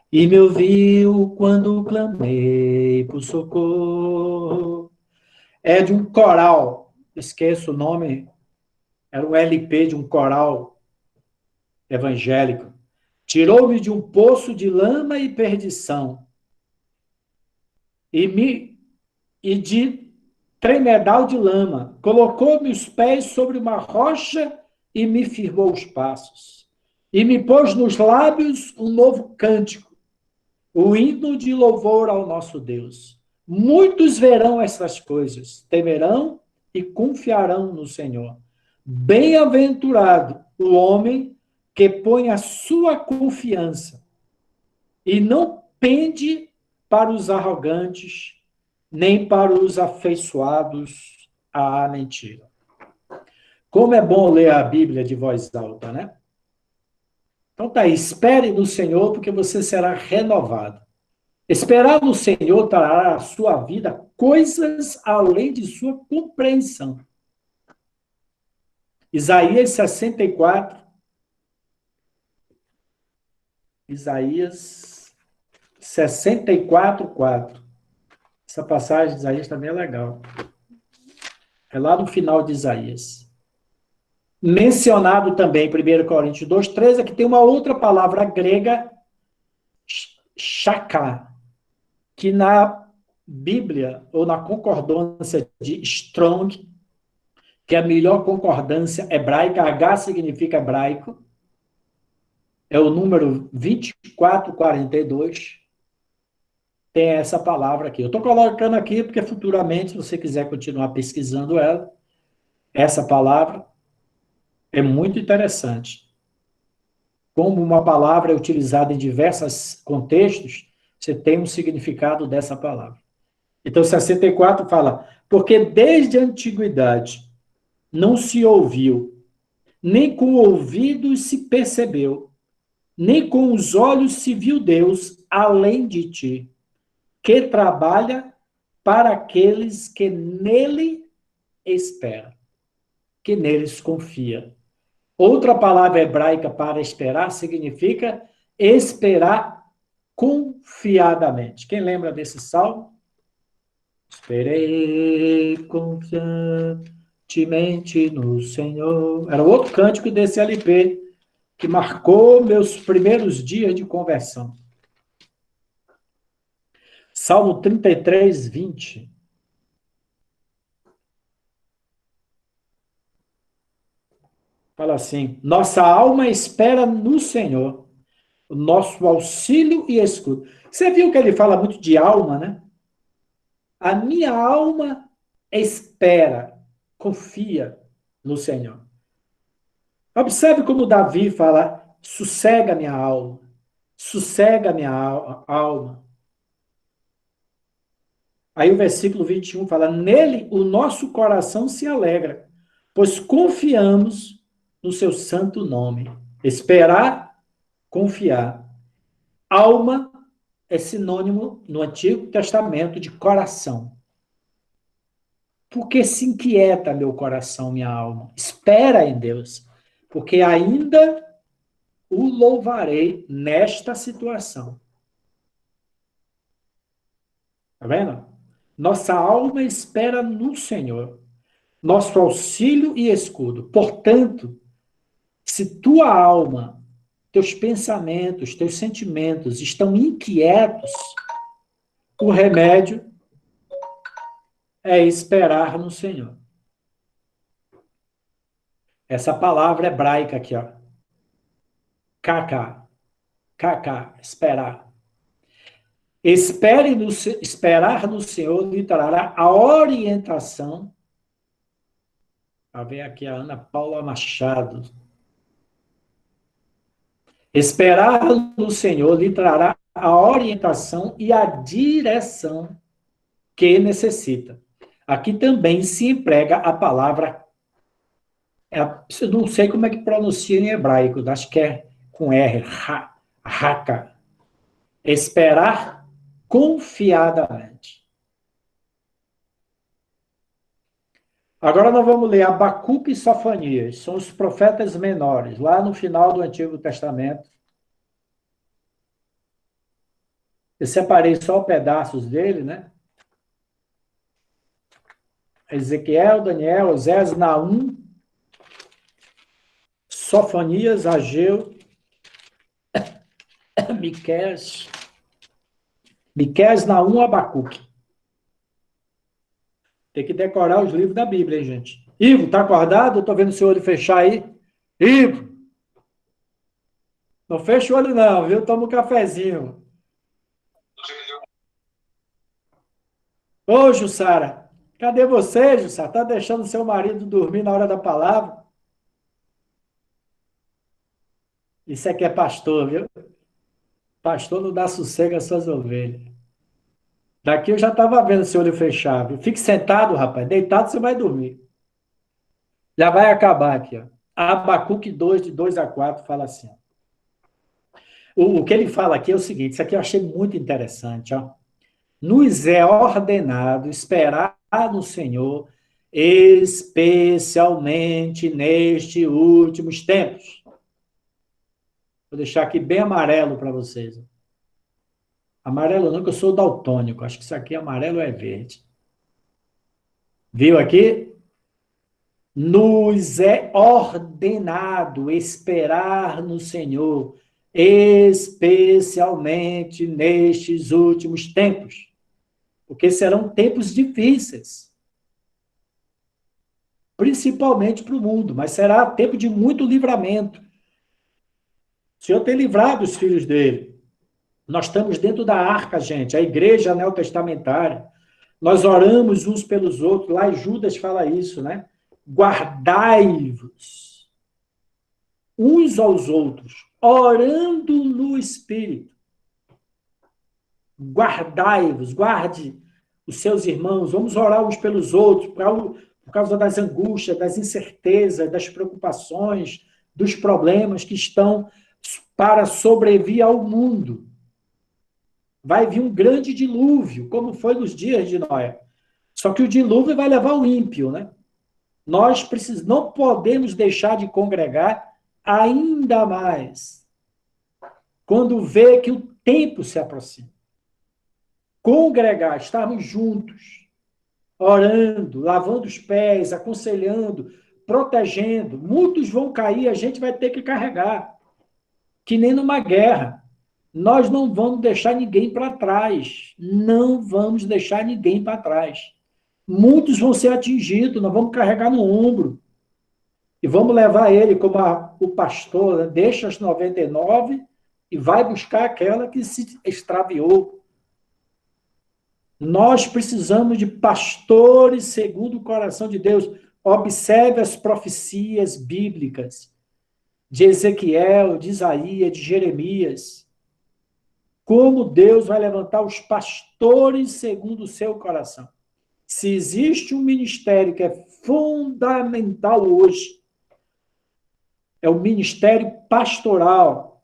e me ouviu quando clamei por socorro. É de um coral, esqueço o nome, era um LP de um coral evangélico. Tirou-me de um poço de lama e perdição, e de tremedal de lama. Colocou-me os pés sobre uma rocha e me firmou os passos. E me pôs nos lábios um novo cântico, o hino de louvor ao nosso Deus. Muitos verão essas coisas, temerão e confiarão no Senhor. Bem-aventurado o homem que põe a sua confiança e não pende para os arrogantes, nem para os afeiçoados à mentira. Como é bom ler a Bíblia de voz alta, né? Então tá aí, espere no Senhor, porque você será renovado. Esperar no Senhor trará à sua vida coisas além de sua compreensão. Isaías 64, Isaías 64:4. Essa passagem de Isaías também é legal. É lá no final de Isaías. Mencionado também em 1 Coríntios 2:13, aqui tem uma outra palavra grega, chaká, que na Bíblia, ou na concordância de Strong, que é a melhor concordância hebraica, H significa hebraico, é o número 2442, tem essa palavra aqui. Eu estou colocando aqui porque futuramente, se você quiser continuar pesquisando ela, essa palavra é muito interessante. Como uma palavra é utilizada em diversos contextos, você tem um significado dessa palavra. Então, 64 fala, porque desde a antiguidade não se ouviu, nem com ouvidos se percebeu, nem com os olhos se viu Deus além de ti, que trabalha para aqueles que nele esperam, que neles confia. Outra palavra hebraica para esperar significa esperar confiadamente. Quem lembra desse salmo? Esperei confiantemente no Senhor. Era outro cântico desse LP que marcou meus primeiros dias de conversão. Salmo 33:20. Fala assim: nossa alma espera no Senhor, o nosso auxílio e escudo. Você viu que ele fala muito de alma, né? A minha alma espera, confia no Senhor. Observe como Davi fala: sossega minha alma, sossega minha alma. Aí o versículo 21 fala: nele o nosso coração se alegra, pois confiamos no seu santo nome. Esperar, confiar. Alma é sinônimo no Antigo Testamento de coração. Por que se inquieta meu coração, minha alma? Espera em Deus, porque ainda o louvarei nesta situação. Tá vendo? Nossa alma espera no Senhor, nosso auxílio e escudo. Portanto, se tua alma, teus pensamentos, teus sentimentos estão inquietos, o remédio é esperar no Senhor. Essa palavra hebraica aqui, ó. Kaká, esperar. Esperar no Senhor lhe trará a orientação. A ver aqui a Ana Paula Machado. Esperar no Senhor lhe trará a orientação e a direção que necessita. Aqui também se emprega a palavra, eu não sei como é que pronuncia em hebraico, acho que é com R, raka. Esperar confiadamente. Agora nós vamos ler Abacuque e Sofonias, são os profetas menores, lá no final do Antigo Testamento. Eu separei só pedaços dele, né? Ezequiel, Daniel, Osés, Naum, Sofonias, Ageu, Miqueias, Naum, Abacuque. Tem que decorar os livros da Bíblia, hein, gente? Ivo, tá acordado? Eu tô vendo o seu olho fechar aí. Ivo! Não fecha o olho não, viu? Toma um cafezinho. Ô, Jussara, cadê você, Jussara? Tá deixando seu marido dormir na hora da palavra? Isso aqui é pastor, viu? Pastor não dá sossego às suas ovelhas. Daqui eu já estava vendo seu olho fechar, viu? Fique sentado, rapaz. Deitado você vai dormir. Já vai acabar aqui, ó. Abacuque 2, de 2-4, fala assim. O que ele fala aqui é o seguinte, isso aqui eu achei muito interessante, ó. Nos é ordenado esperar no Senhor, especialmente nestes últimos tempos. Vou deixar aqui bem amarelo para vocês. Amarelo não, que eu sou daltônico. Acho que isso aqui amarelo é verde. Viu aqui? Nos é ordenado esperar no Senhor, especialmente nestes últimos tempos, porque serão tempos difíceis, principalmente para o mundo, mas será tempo de muito livramento. O Senhor tem livrado os filhos dele. Nós estamos dentro da arca, gente, a igreja neotestamentária. Nós oramos uns pelos outros. Lá em Judas fala isso, né? Guardai-vos uns aos outros, orando no Espírito. Guardai-vos, guarde os seus irmãos. Vamos orar uns pelos outros, por causa das angústias, das incertezas, das preocupações, dos problemas que estão para sobreviver ao mundo. Vai vir um grande dilúvio, como foi nos dias de Noé. Só que o dilúvio vai levar o ímpio, né? Nós não podemos deixar de congregar ainda mais quando vê que o tempo se aproxima. Congregar, estarmos juntos, orando, lavando os pés, aconselhando, protegendo. Muitos vão cair, a gente vai ter que carregar, que nem numa guerra. Nós não vamos deixar ninguém para trás. Não vamos deixar ninguém para trás. Muitos vão ser atingidos, nós vamos carregar no ombro. E vamos levar ele como o pastor, né? Deixa as 99 e vai buscar aquela que se extraviou. Nós precisamos de pastores segundo o coração de Deus. Observe as profecias bíblicas de Ezequiel, de Isaías, de Jeremias. Como Deus vai levantar os pastores segundo o seu coração. Se existe um ministério que é fundamental hoje, é o ministério pastoral.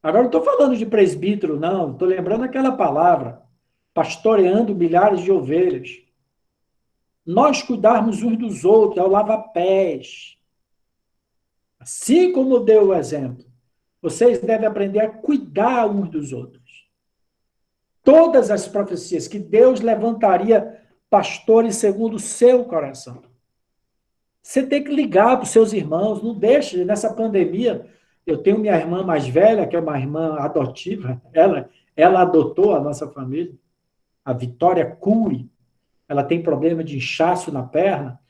Agora não estou falando de presbítero, não. Estou lembrando aquela palavra, pastoreando milhares de ovelhas. Nós cuidarmos uns dos outros, ao lava-pés. Assim como deu o exemplo, vocês devem aprender a cuidar uns dos outros. Todas as profecias que Deus levantaria pastores segundo o seu coração. Você tem que ligar para os seus irmãos, não deixe, nessa pandemia, eu tenho minha irmã mais velha, que é uma irmã adotiva, ela adotou a nossa família, a Vitória Cury, ela tem problema de inchaço na perna,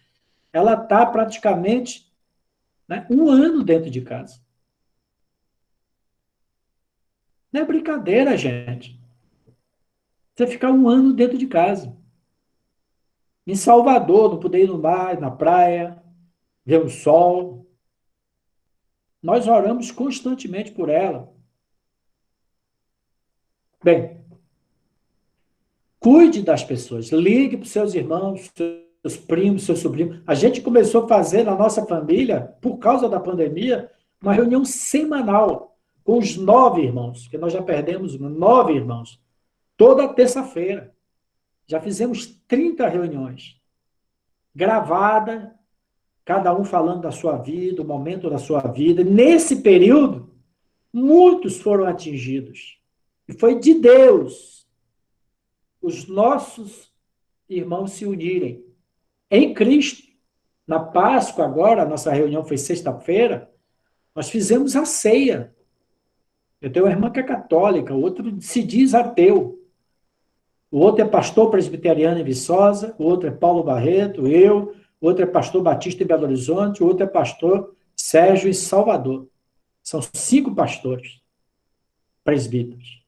ela está praticamente, né, um ano dentro de casa. Não é brincadeira, gente. Você ficar um ano dentro de casa. Em Salvador, não poder ir no mar, na praia, ver o sol. Nós oramos constantemente por ela. Bem, cuide das pessoas, ligue para os seus irmãos, seus primos, seus sobrinhos. A gente começou a fazer na nossa família, por causa da pandemia, uma reunião semanal com os 9 irmãos, que nós já perdemos 9 irmãos, toda terça-feira. Já fizemos 30 reuniões, gravada, cada um falando da sua vida, o momento da sua vida. Nesse período, muitos foram atingidos. E foi de Deus os nossos irmãos se unirem em Cristo. Na Páscoa agora, a nossa reunião foi sexta-feira, nós fizemos a ceia. Eu tenho uma irmã que é católica, o outro se diz ateu. O outro é pastor presbiteriano em Viçosa, o outro é Paulo Barreto, eu, o outro é pastor Batista em Belo Horizonte, o outro é pastor Sérgio em Salvador. São 5 pastores presbíteros.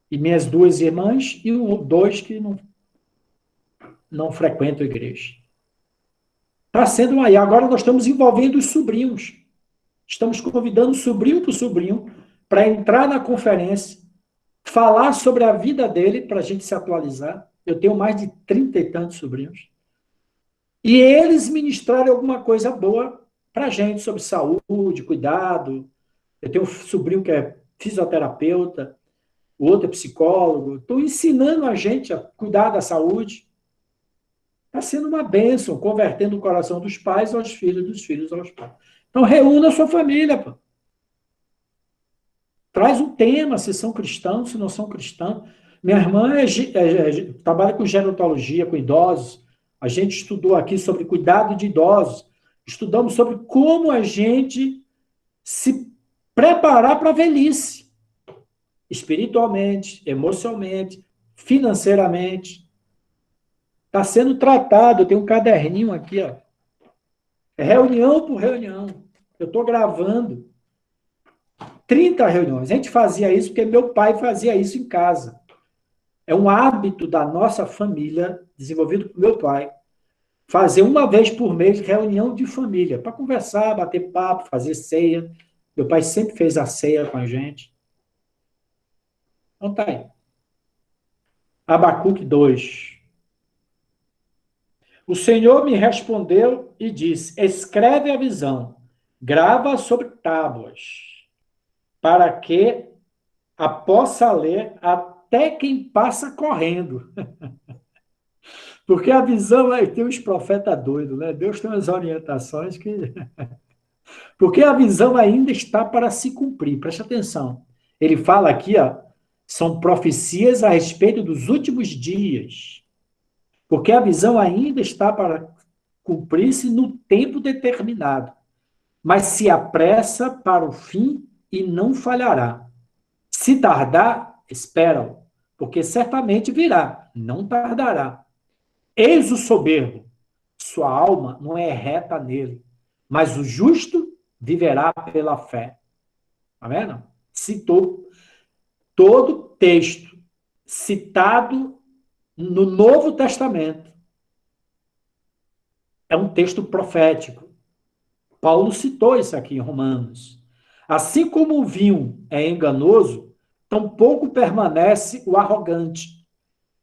E minhas 2 irmãs e 2 que não frequentam a igreja. Está sendo aí. Agora nós estamos envolvendo os sobrinhos. Estamos convidando sobrinho por sobrinho para entrar na conferência, falar sobre a vida dele, para a gente se atualizar. Eu tenho mais de 30 e tantos sobrinhos. E eles ministrarem alguma coisa boa para a gente sobre saúde, cuidado. Eu tenho um sobrinho que é fisioterapeuta, o outro é psicólogo. Estou ensinando a gente a cuidar da saúde. Está sendo uma bênção, convertendo o coração dos pais aos filhos, dos filhos aos pais. Então, reúna a sua família, pô. Traz um tema, se são cristãos, se não são cristãos. Minha irmã trabalha com gerontologia, com idosos. A gente estudou aqui sobre cuidado de idosos. Estudamos sobre como a gente se preparar para a velhice. Espiritualmente, emocionalmente, financeiramente. Está sendo tratado. Tem um caderninho aqui, ó. É reunião por reunião. Eu estou gravando 30 reuniões. A gente fazia isso porque meu pai fazia isso em casa. É um hábito da nossa família, desenvolvido por meu pai, fazer uma vez por mês reunião de família, para conversar, bater papo, fazer ceia. Meu pai sempre fez a ceia com a gente. Então tá aí. Abacuque 2. O Senhor me respondeu e disse: escreve a visão, grava sobre tábuas, para que a possa ler até quem passa correndo. Porque a visão, tem uns profetas doidos, né? Deus tem umas orientações que... Porque a visão ainda está para se cumprir, preste atenção. Ele fala aqui, ó, são profecias a respeito dos últimos dias. Porque a visão ainda está para cumprir-se no tempo determinado. Mas se apressa para o fim e não falhará. Se tardar, espera-o, porque certamente virá, não tardará. Eis o soberbo, sua alma não é reta nele, mas o justo viverá pela fé. Está vendo? Citou todo texto citado no Novo Testamento. É um texto profético. Paulo citou isso aqui em Romanos. Assim como o vinho é enganoso, tampouco permanece o arrogante,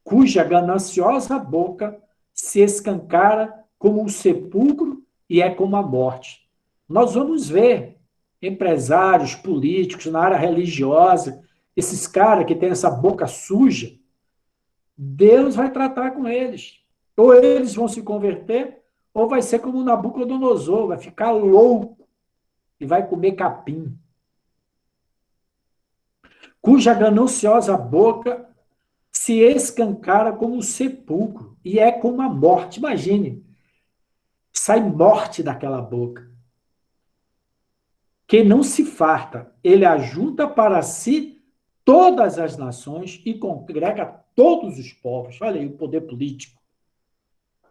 cuja gananciosa boca se escancara como o sepulcro e é como a morte. Nós vamos ver empresários, políticos, na área religiosa, esses caras que têm essa boca suja, Deus vai tratar com eles. Ou eles vão se converter, ou vai ser como Nabucodonosor, vai ficar louco e vai comer capim. Cuja gananciosa boca se escancara como um sepulcro e é como a morte. Imagine, sai morte daquela boca. Quem não se farta, ele ajunta para si todas as nações e congrega todos os povos. Olha aí o poder político,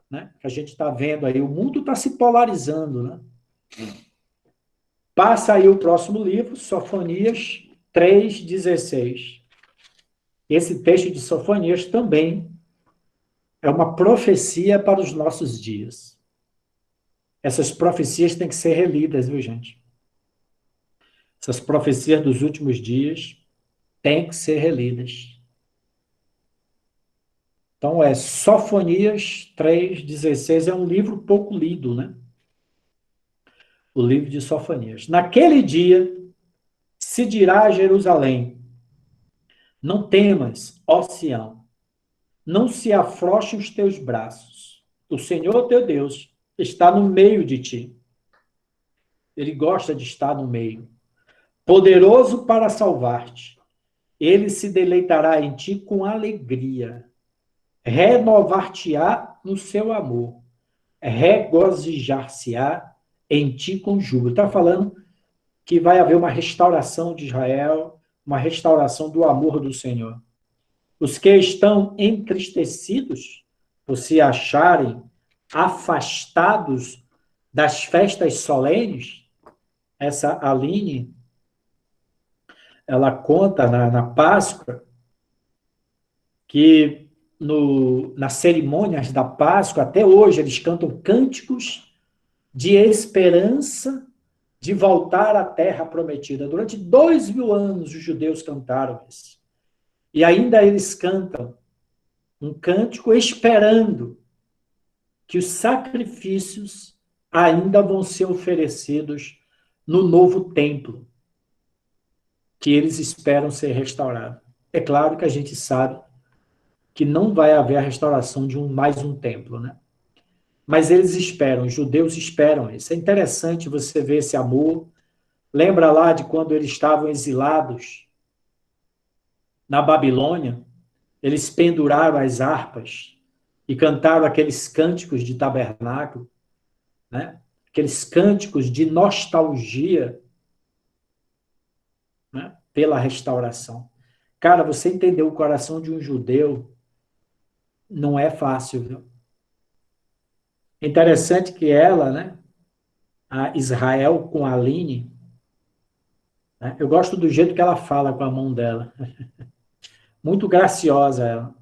né? Que a gente está vendo aí. O mundo está se polarizando, né? Passa aí o próximo livro, Sofonias 3,16. Esse texto de Sofonias também é uma profecia para os nossos dias. Essas profecias têm que ser relidas, viu, gente? Essas profecias dos últimos dias têm que ser relidas. Então, Sofonias 3,16 é um livro pouco lido, né? O livro de Sofonias. Naquele dia, se dirá a Jerusalém: não temas, ó Sião, não se afrouxem os teus braços. O Senhor teu Deus está no meio de ti. Ele gosta de estar no meio. Poderoso para salvar-te. Ele se deleitará em ti com alegria. Renovar-te-á no seu amor. Regozijar-se-á em ti com júbilo. Está falando que vai haver uma restauração de Israel, uma restauração do amor do Senhor. Os que estão entristecidos por se acharem afastados das festas solenes, essa Aline, ela conta na Páscoa que nas cerimônias da Páscoa, até hoje, eles cantam cânticos de esperança de voltar à terra prometida. Durante 2000 anos, os judeus cantaram isso. E ainda eles cantam um cântico esperando que os sacrifícios ainda vão ser oferecidos no novo templo, que eles esperam ser restaurado. É claro que a gente sabe que não vai haver a restauração de mais um templo, né? Mas eles esperam, os judeus esperam isso. É interessante você ver esse amor. Lembra lá de quando eles estavam exilados na Babilônia, eles penduraram as harpas e cantaram aqueles cânticos de tabernáculo, né? Aqueles cânticos de nostalgia, né? Pela restauração. Cara, você entender o coração de um judeu não é fácil, viu? Interessante que ela, né, a Israel com a Aline, né, eu gosto do jeito que ela fala com a mão dela. Muito graciosa ela.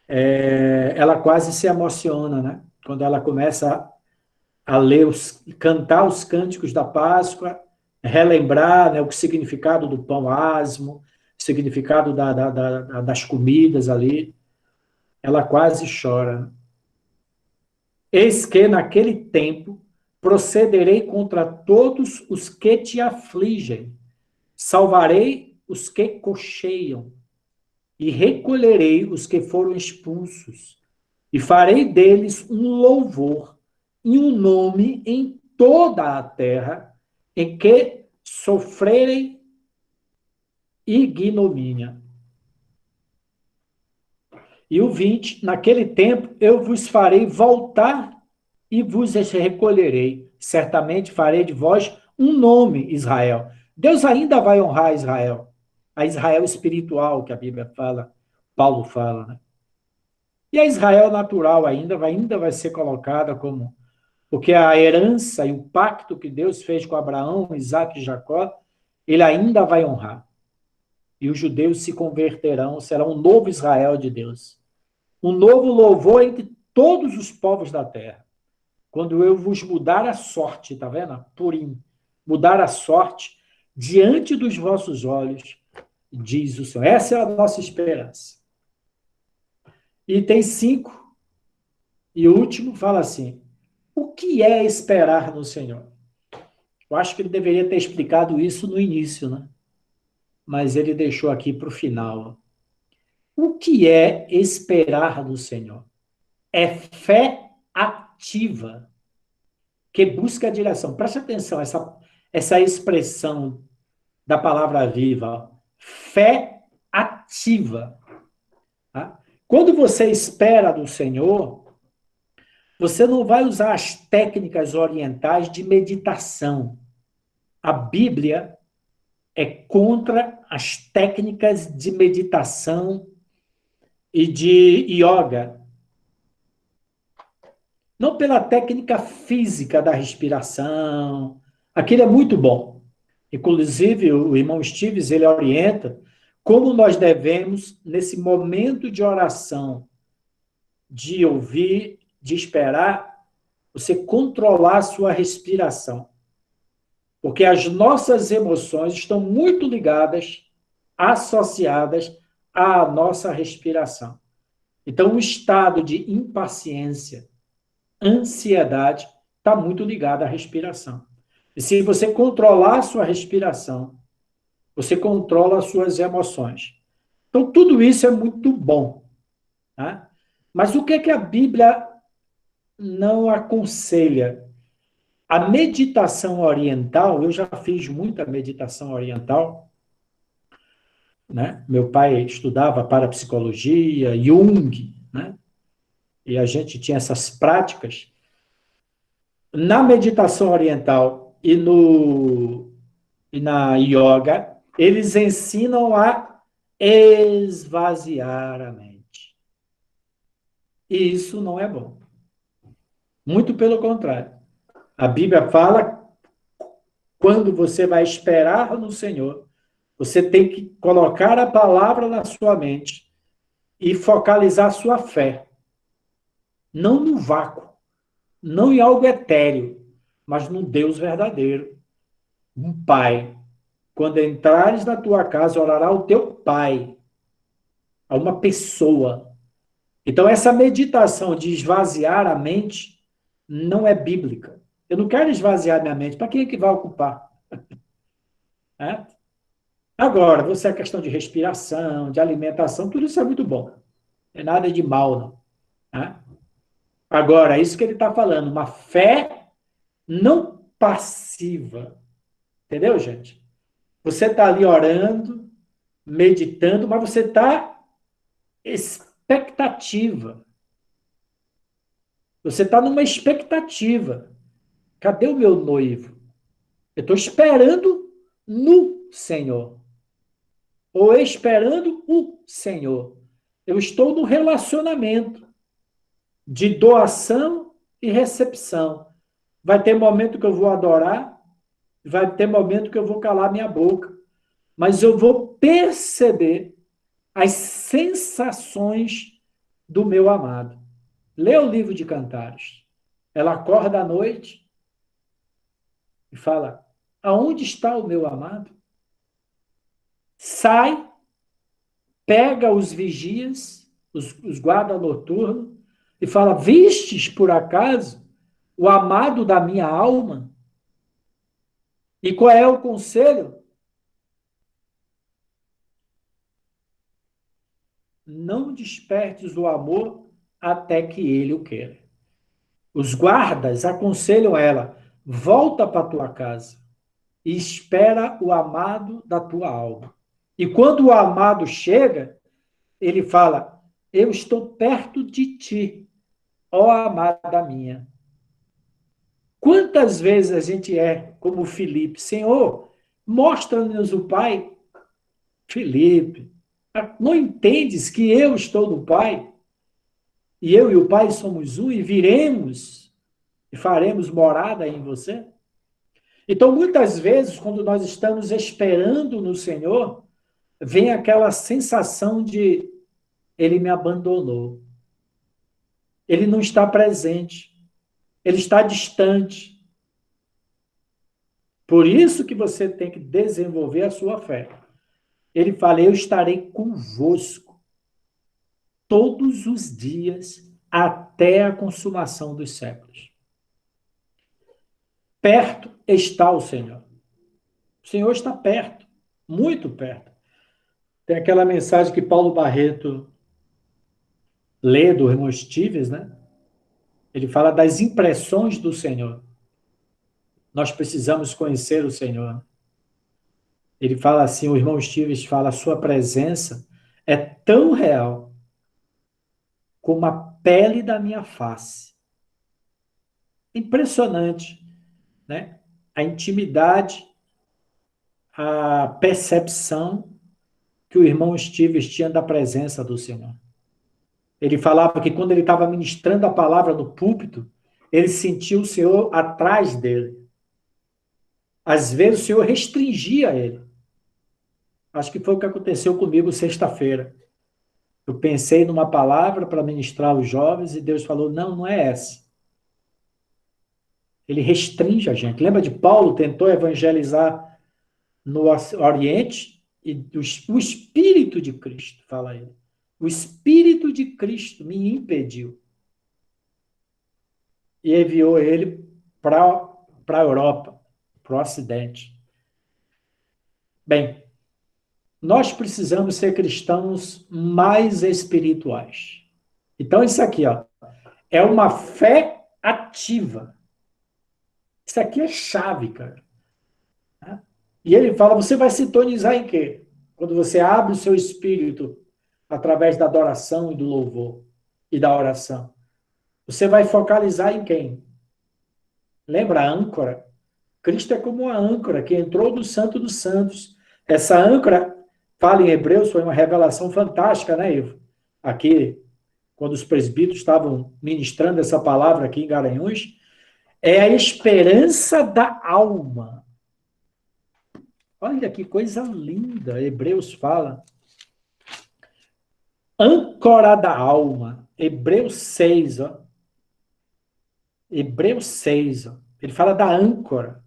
Ela quase se emociona, né? Quando ela começa a ler, cantar os cânticos da Páscoa, relembrar, né, o significado do pão asmo, o significado das comidas ali. Ela quase chora. Eis que, naquele tempo, procederei contra todos os que te afligem, salvarei os que cocheiam, e recolherei os que foram expulsos, e farei deles um louvor e um nome em toda a terra, em que sofrerem ignomínia. E o 20, naquele tempo eu vos farei voltar e vos recolherei. Certamente farei de vós um nome, Israel. Deus ainda vai honrar Israel. A Israel espiritual que a Bíblia fala, Paulo fala, né? E a Israel natural ainda vai ser colocada como... Porque a herança e o pacto que Deus fez com Abraão, Isaac e Jacó, ele ainda vai honrar. E os judeus se converterão, será um novo Israel de Deus. Um novo louvor entre todos os povos da terra. Quando eu vos mudar a sorte, tá vendo? Purim. Mudar a sorte diante dos vossos olhos, diz o Senhor. Essa é a nossa esperança. Item 5, e o último, fala assim: o que é esperar no Senhor? Eu acho que ele deveria ter explicado isso no início, né? Mas ele deixou aqui para o final. O que é esperar no Senhor? É fé ativa que busca a direção. Preste atenção, essa expressão da palavra viva, fé ativa. Tá? Quando você espera do Senhor, você não vai usar as técnicas orientais de meditação. A Bíblia é contra as técnicas de meditação e de yoga. Não pela técnica física da respiração. Aquilo é muito bom. Inclusive, o irmão Stives, ele orienta como nós devemos, nesse momento de oração, de ouvir, de esperar, você controlar a sua respiração. Porque as nossas emoções estão muito ligadas, associadas à nossa respiração. Então, o estado de impaciência, ansiedade, está muito ligado à respiração. E se você controlar a sua respiração, você controla as suas emoções. Então, tudo isso é muito bom. Tá? Mas o que é que a Bíblia não aconselha? A meditação oriental, eu já fiz muita meditação oriental, né? Meu pai estudava parapsicologia, Jung, né? E a gente tinha essas práticas. Na meditação oriental e na yoga, eles ensinam a esvaziar a mente. E isso não é bom. Muito pelo contrário. A Bíblia fala, quando você vai esperar no Senhor, você tem que colocar a palavra na sua mente e focalizar a sua fé. Não no vácuo, não em algo etéreo, mas no Deus verdadeiro. Um Pai. Quando entrares na tua casa, orará o teu Pai, a uma pessoa. Então, essa meditação de esvaziar a mente não é bíblica. Eu não quero esvaziar minha mente. Para quem é que vai ocupar? É? Agora, você é questão de respiração, de alimentação, tudo isso é muito bom. Não é nada de mal, não. É? Agora, isso que ele está falando, uma fé não passiva. Entendeu, gente? Você está ali orando, meditando, mas você está expectativa. Você está numa expectativa. Cadê o meu noivo? Eu estou esperando no Senhor. Ou esperando o Senhor. Eu estou no relacionamento de doação e recepção. Vai ter momento que eu vou adorar, vai ter momento que eu vou calar minha boca, mas eu vou perceber as sensações do meu amado. Lê o livro de Cantares. Ela acorda à noite e fala: aonde está o meu amado? Sai, pega os vigias, os guardas noturnos, e fala: vistes por acaso o amado da minha alma? E qual é o conselho? Não despertes o amor até que ele o queira. Os guardas aconselham ela: volta para tua casa e espera o amado da tua alma. E quando o amado chega, ele fala: eu estou perto de ti, ó amada minha. Quantas vezes a gente é como Filipe? Senhor, mostra-nos o Pai. Filipe, não entendes que eu estou no Pai? E eu e o Pai somos um e viremos e faremos morada em você? Então, muitas vezes, quando nós estamos esperando no Senhor, vem aquela sensação de ele me abandonou. Ele não está presente. Ele está distante. Por isso que você tem que desenvolver a sua fé. Ele fala: eu estarei convosco todos os dias até a consumação dos séculos. Perto está o Senhor. O Senhor está perto, muito perto. Tem aquela mensagem que Paulo Barreto lê do irmão Stevens, né? Ele fala das impressões do Senhor. Nós precisamos conhecer o Senhor. Ele fala assim, o irmão Stevens fala: a sua presença é tão real como a pele da minha face. Impressionante, né? A intimidade, a percepção que o irmão Stevens tinha da presença do Senhor. Ele falava que quando ele estava ministrando a palavra no púlpito, ele sentia o Senhor atrás dele. Às vezes o Senhor restringia ele. Acho que foi o que aconteceu comigo sexta-feira. Eu pensei numa palavra para ministrar aos jovens e Deus falou: não, não é essa. Ele restringe a gente. Lembra de Paulo tentou evangelizar no Oriente e o Espírito de Cristo, fala ele. O Espírito de Cristo me impediu. E enviou ele para a Europa, para o Ocidente. Bem, nós precisamos ser cristãos mais espirituais. Então, isso aqui, ó, é uma fé ativa. Isso aqui é chave, cara. E ele fala: você vai sintonizar em quê? Quando você abre o seu espírito através da adoração e do louvor e da oração. Você vai focalizar em quem? Lembra a âncora? Cristo é como uma âncora que entrou do Santo dos Santos. Essa âncora, fala em Hebreus, foi uma revelação fantástica, né, Ivo? Aqui, quando os presbíteros estavam ministrando essa palavra aqui em Garanhuns, é a esperança da alma. Olha que coisa linda, Hebreus fala. Âncora da alma. Hebreus 6, ó. Hebreus 6, ó. Ele fala da âncora.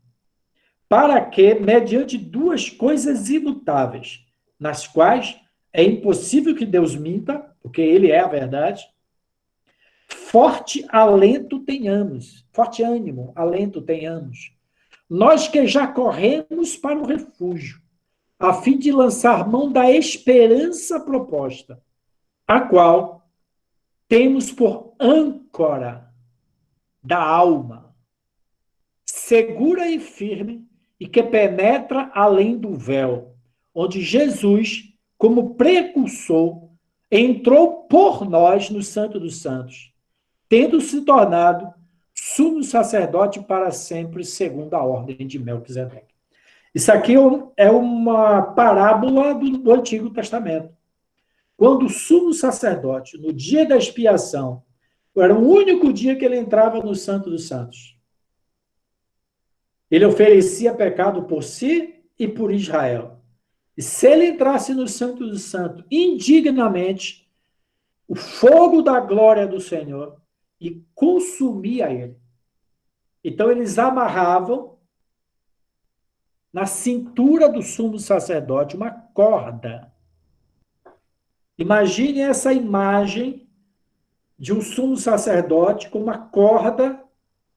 Para que, mediante duas coisas imutáveis, nas quais é impossível que Deus minta, porque ele é a verdade, forte alento tenhamos, forte ânimo, alento tenhamos. Nós que já corremos para o refúgio, a fim de lançar mão da esperança proposta, a qual temos por âncora da alma, segura e firme, e que penetra além do véu, onde Jesus, como precursor, entrou por nós no Santo dos Santos, tendo se tornado sumo sacerdote para sempre, segundo a ordem de Melquisedeque. Isso aqui é uma parábola do Antigo Testamento. Quando o sumo sacerdote, no dia da expiação, era o único dia que ele entrava no Santo dos Santos. Ele oferecia pecado por si e por Israel. E se ele entrasse no Santo dos Santos indignamente, o fogo da glória do Senhor e consumia ele. Então eles amarravam na cintura do sumo sacerdote uma corda. Imagine essa imagem de um sumo sacerdote com uma corda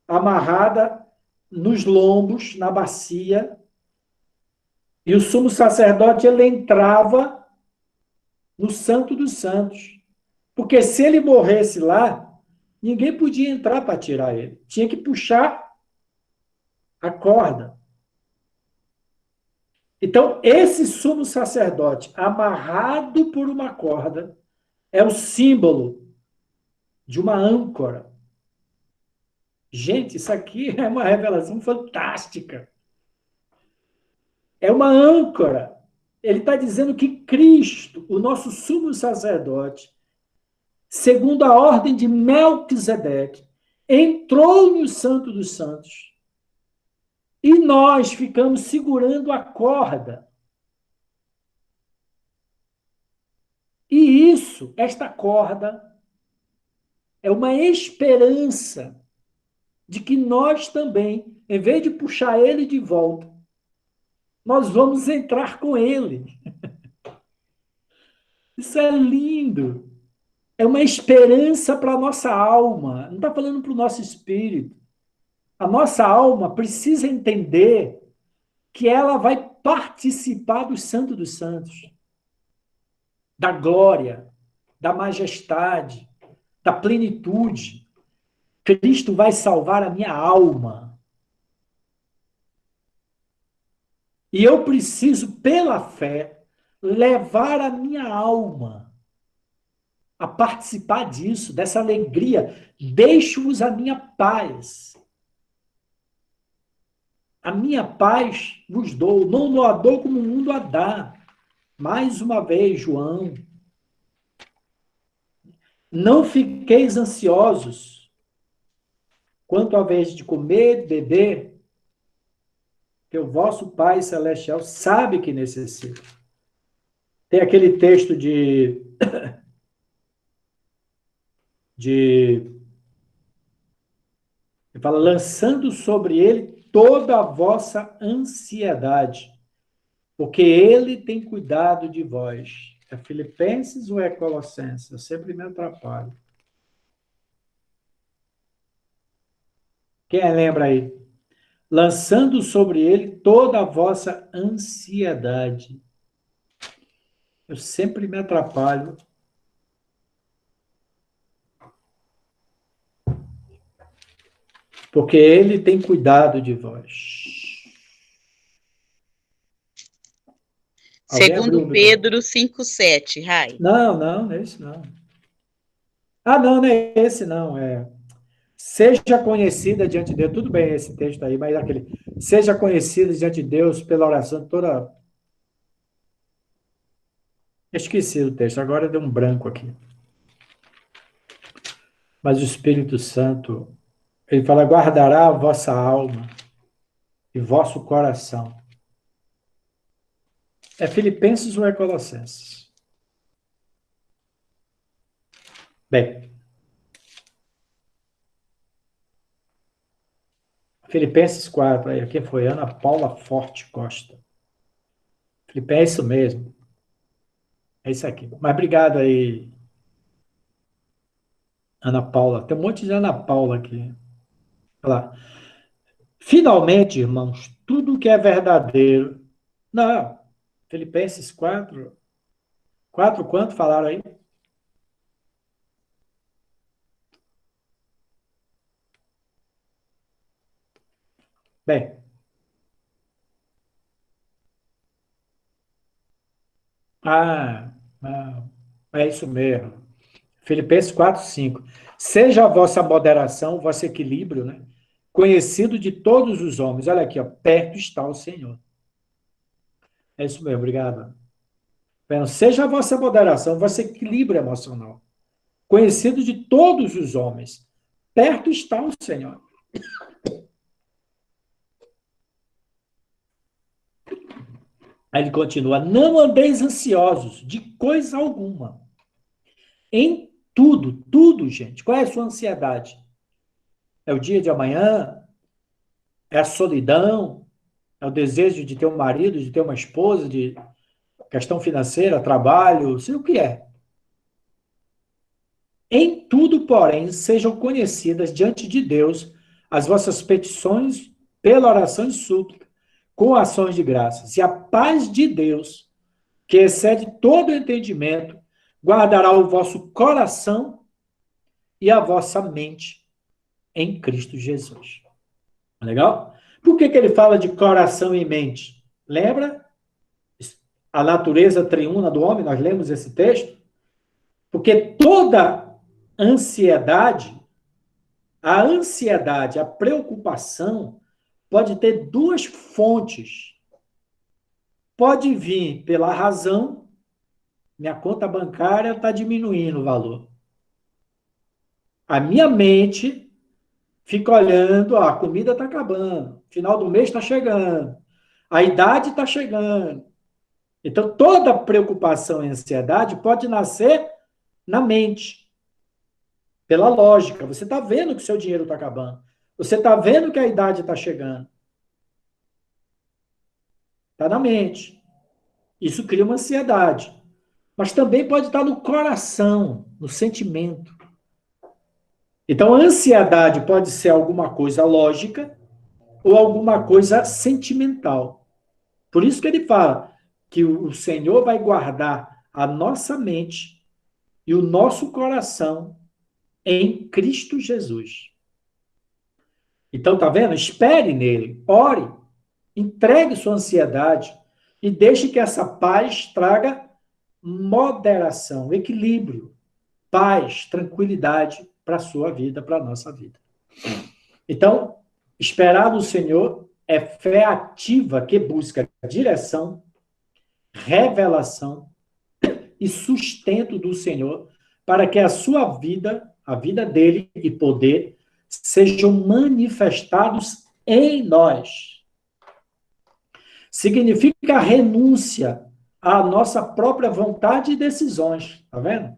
amarrada nos lombos, na bacia, e o sumo sacerdote ele entrava no Santo dos Santos. Porque se ele morresse lá, ninguém podia entrar para tirar ele. Tinha que puxar a corda. Então, esse sumo sacerdote, amarrado por uma corda, é o símbolo de uma âncora. Gente, isso aqui é uma revelação fantástica. É uma âncora. Ele está dizendo que Cristo, o nosso sumo sacerdote, segundo a ordem de Melquisedeque, entrou no Santo dos Santos e nós ficamos segurando a corda. E isso, esta corda, é uma esperança de que nós também, em vez de puxar ele de volta, nós vamos entrar com ele. Isso é lindo. É uma esperança para a nossa alma. Não está falando para o nosso espírito. A nossa alma precisa entender que ela vai participar do Santo dos Santos, da glória, da majestade, da plenitude. Cristo vai salvar a minha alma. E eu preciso, pela fé, levar a minha alma a participar disso, dessa alegria. Deixo-vos a minha paz. A minha paz vos dou, não a dou como o mundo a dá. Mais uma vez, João. Não fiqueis ansiosos quanto à vez de comer, beber, que o vosso Pai Celestial sabe que necessita. Tem aquele texto ele fala, lançando sobre ele toda a vossa ansiedade, porque ele tem cuidado de vós. É Filipenses ou é Colossenses? Eu sempre me atrapalho. Quem lembra aí? Lançando sobre ele toda a vossa ansiedade. Eu sempre me atrapalho. Porque ele tem cuidado de vós. Segundo Pedro 5:7, Rai. Não é esse não. Ah, não é esse não. Seja conhecida diante de Deus. Tudo bem esse texto aí, mas aquele. Seja conhecida diante de Deus pela oração toda. Esqueci o texto, agora deu um branco aqui. Mas o Espírito Santo, ele fala, guardará a vossa alma e vosso coração. É Filipenses ou é Colossenses? Bem, Filipenses 4, aí, aqui foi Ana Paula Forte Costa. Filipe, é isso mesmo. É isso aqui. Mas obrigado aí, Ana Paula. Tem um monte de Ana Paula aqui. Olha lá. Finalmente, irmãos, tudo que é verdadeiro. Não, Filipenses 4. 4 quanto falaram aí? Bem. Ah, ah, é isso mesmo. Filipenses 4:5. Seja a vossa moderação, o vosso equilíbrio, né? Conhecido de todos os homens. Olha aqui, ó, perto está o Senhor. É isso mesmo, obrigado. Bem, seja a vossa moderação, o vosso equilíbrio emocional. Conhecido de todos os homens. Perto está o Senhor. Aí ele continua: não andeis ansiosos de coisa alguma. Em tudo, tudo, gente. Qual é a sua ansiedade? É o dia de amanhã? É a solidão? É o desejo de ter um marido, de ter uma esposa, de questão financeira, trabalho, sei o que é. Em tudo, porém, sejam conhecidas diante de Deus as vossas petições pela oração e súplica, com ações de graças. E a paz de Deus, que excede todo entendimento, guardará o vosso coração e a vossa mente em Cristo Jesus. Legal? Por que ele fala de coração e mente? Lembra a natureza triuna do homem? Nós lemos esse texto. Porque toda ansiedade, a ansiedade, a preocupação, pode ter duas fontes. Pode vir pela razão, minha conta bancária está diminuindo o valor. A minha mente fica olhando, a comida está acabando, final do mês está chegando, a idade está chegando. Então, toda preocupação e ansiedade pode nascer na mente, pela lógica. Você está vendo que o seu dinheiro está acabando. Você está vendo que a idade está chegando. Está na mente. Isso cria uma ansiedade. Mas também pode estar no coração, no sentimento. Então, a ansiedade pode ser alguma coisa lógica ou alguma coisa sentimental. Por isso que ele fala que o Senhor vai guardar a nossa mente e o nosso coração em Cristo Jesus. Então, tá vendo? Espere nele, ore, entregue sua ansiedade e deixe que essa paz traga moderação, equilíbrio, paz, tranquilidade para a sua vida, para a nossa vida. Então, esperar no Senhor é fé ativa que busca direção, revelação e sustento do Senhor para que a sua vida, a vida dele e poder sejam manifestados em nós. Significa renúncia à nossa própria vontade e decisões, tá vendo?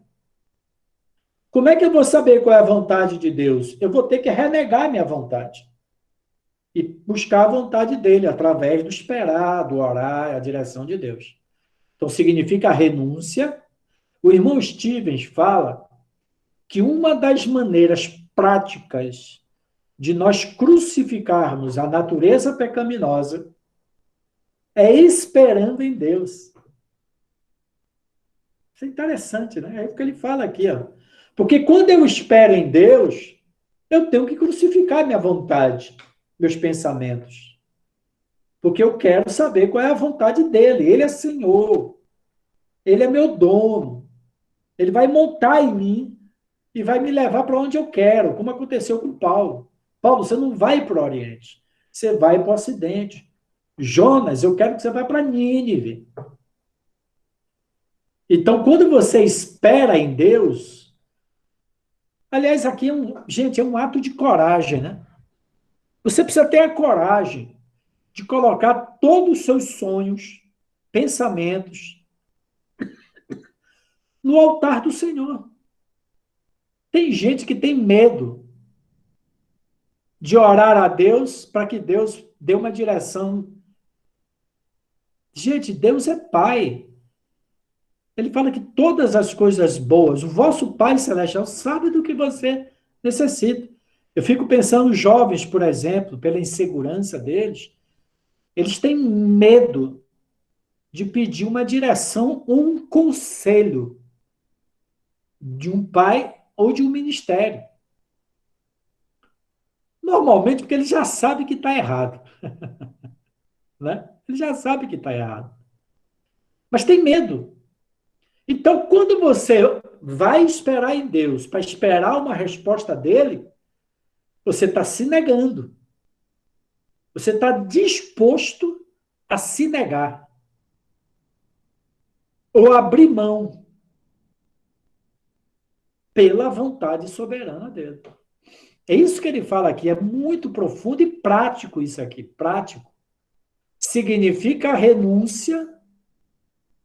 Como é que eu vou saber qual é a vontade de Deus? Eu vou ter que renegar minha vontade e buscar a vontade dele através do esperar, do orar, a direção de Deus. Então, significa renúncia. O irmão Stevens fala que uma das maneiras práticas de nós crucificarmos a natureza pecaminosa é esperando em Deus. Isso é interessante, né? É o que ele fala aqui, ó. Porque quando eu espero em Deus, eu tenho que crucificar minha vontade, meus pensamentos. Porque eu quero saber qual é a vontade dele. Ele é Senhor. Ele é meu dono. Ele vai montar em mim e vai me levar para onde eu quero, como aconteceu com Paulo. Paulo, você não vai para o Oriente. Você vai para o Ocidente. Jonas, eu quero que você vá para Nínive. Então, quando você espera em Deus, aliás, aqui gente, é um ato de coragem, né? Você precisa ter a coragem de colocar todos os seus sonhos, pensamentos no altar do Senhor. Tem gente que tem medo de orar a Deus para que Deus dê uma direção. Gente, Deus é Pai. Ele fala que todas as coisas boas, o vosso Pai Celestial sabe do que você necessita. Eu fico pensando, jovens, por exemplo, pela insegurança deles, eles têm medo de pedir uma direção ou um conselho de um pai ou de um ministério. Normalmente porque ele já sabe que está errado. Né? Ele já sabe que está errado. Mas tem medo. Então, quando você vai esperar em Deus para esperar uma resposta dele, você está se negando. Você está disposto a se negar ou abrir mão pela vontade soberana dele. É isso que ele fala aqui, é muito profundo e prático isso aqui, prático. Significa a renúncia,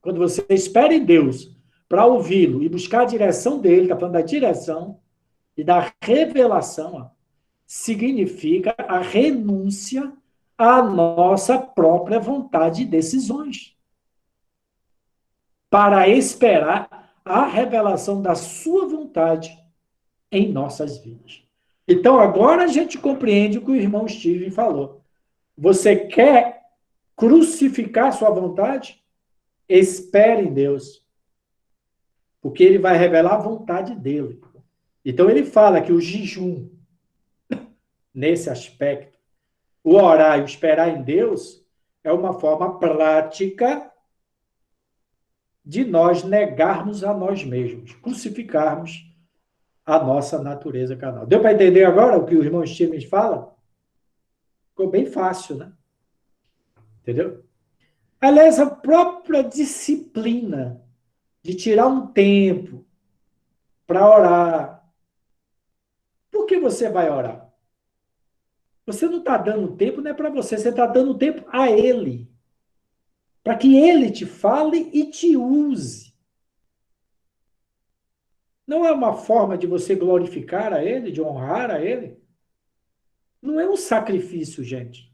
quando você espera em Deus para ouvi-lo e buscar a direção dele, está falando da direção e da revelação, ó, significa a renúncia à nossa própria vontade e decisões, para esperar a revelação da sua vontade em nossas vidas. Então, agora a gente compreende o que o irmão Steven falou. Você quer crucificar sua vontade? Espere em Deus, porque ele vai revelar a vontade dele. Então, ele fala que o jejum, nesse aspecto, o orar e o esperar em Deus, é uma forma prática de nós negarmos a nós mesmos, crucificarmos a nossa natureza carnal. Deu para entender agora o que o irmão Stevens fala? Ficou bem fácil, né? Entendeu? Aliás, a própria disciplina de tirar um tempo para orar. Por que você vai orar? Você não está dando tempo, não é para você, você está dando tempo a Ele. Para que Ele te fale e te use. Não é uma forma de você glorificar a Ele, de honrar a Ele? Não é um sacrifício, gente.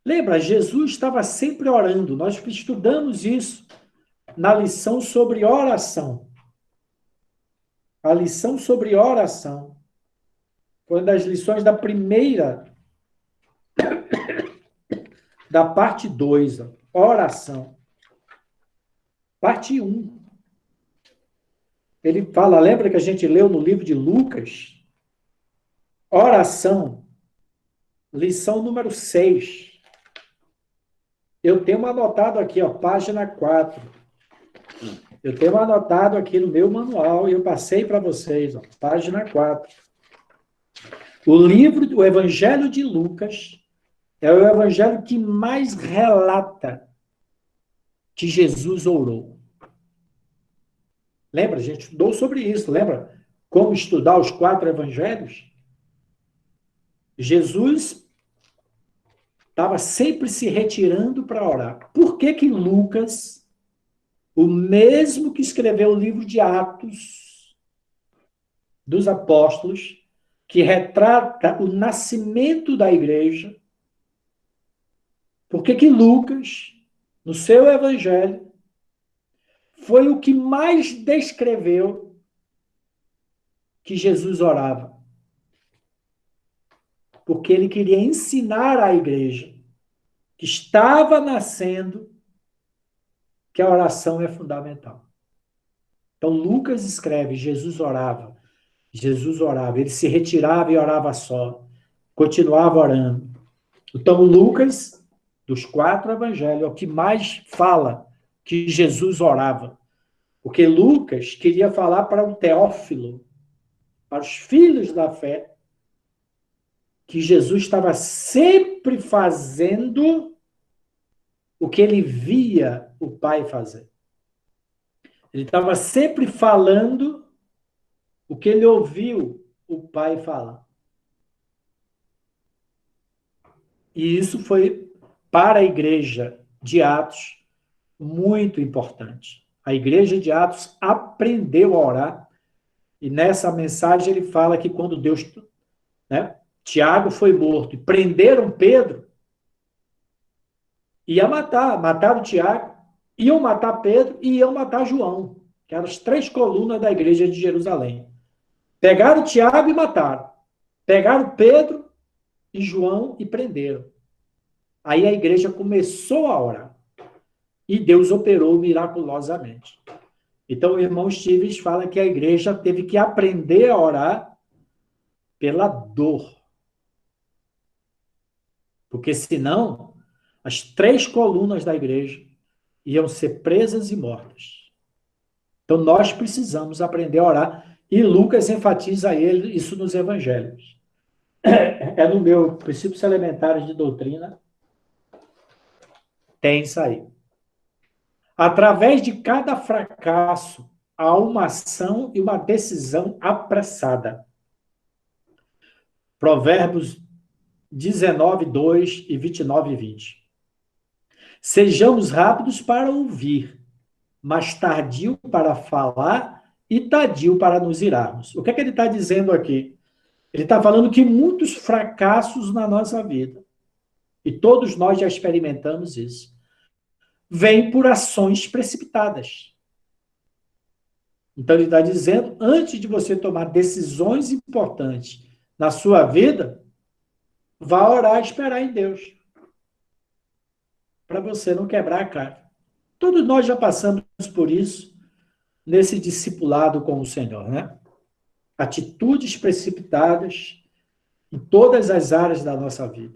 Lembra, Jesus estava sempre orando. Nós estudamos isso na lição sobre oração. A lição sobre oração foi uma das lições da primeira, da parte 2, oração. Parte 1. Ele fala, lembra que a gente leu no livro de Lucas? Oração, lição número 6. Eu tenho anotado aqui, ó, página 4. Eu tenho anotado aqui no meu manual e eu passei para vocês, ó, página 4. O livro do Evangelho de Lucas é o evangelho que mais relata que Jesus orou. Lembra? A gente estudou sobre isso, lembra? Como estudar os 4 evangelhos? Jesus estava sempre se retirando para orar. Por que que Lucas, o mesmo que escreveu o livro de Atos dos Apóstolos, que retrata o nascimento da igreja, por que que Lucas, no seu evangelho, foi o que mais descreveu que Jesus orava? Porque ele queria ensinar à igreja que estava nascendo que a oração é fundamental. Então, Lucas escreve, Jesus orava, ele se retirava e orava só, continuava orando. Então, Lucas, dos 4 evangelhos, é o que mais fala que Jesus orava. Porque Lucas queria falar para o Teófilo, para os filhos da fé, que Jesus estava sempre fazendo o que ele via o Pai fazer. Ele estava sempre falando o que ele ouviu o Pai falar. E isso foi, para a igreja de Atos, muito importante. A igreja de Atos aprendeu a orar, e nessa mensagem ele fala que quando Deus, né, Tiago foi morto e prenderam Pedro, ia matar, mataram Tiago, iam matar Pedro e iam matar João, que eram as 3 colunas da igreja de Jerusalém. Pegaram Tiago e mataram. Pegaram Pedro e João e prenderam. Aí a igreja começou a orar. E Deus operou miraculosamente. Então o irmão Stevens fala que a igreja teve que aprender a orar pela dor. Porque senão, as 3 colunas da igreja iam ser presas e mortas. Então, nós precisamos aprender a orar. E Lucas enfatiza isso nos evangelhos. É no meu Princípios Elementares de Doutrina, tem isso aí. Através de cada fracasso, há uma ação e uma decisão apressada. Provérbios 19, 2 e 29 e 20. Sejamos rápidos para ouvir, mas tardio para falar e tardio para nos irarmos. O que é que ele está dizendo aqui? Ele está falando que muitos fracassos na nossa vida, e todos nós já experimentamos isso, vêm por ações precipitadas. Então ele está dizendo, antes de você tomar decisões importantes na sua vida, vá orar e esperar em Deus, para você não quebrar a cara. Todos nós já passamos por isso nesse discipulado com o Senhor, né? Atitudes precipitadas em todas as áreas da nossa vida.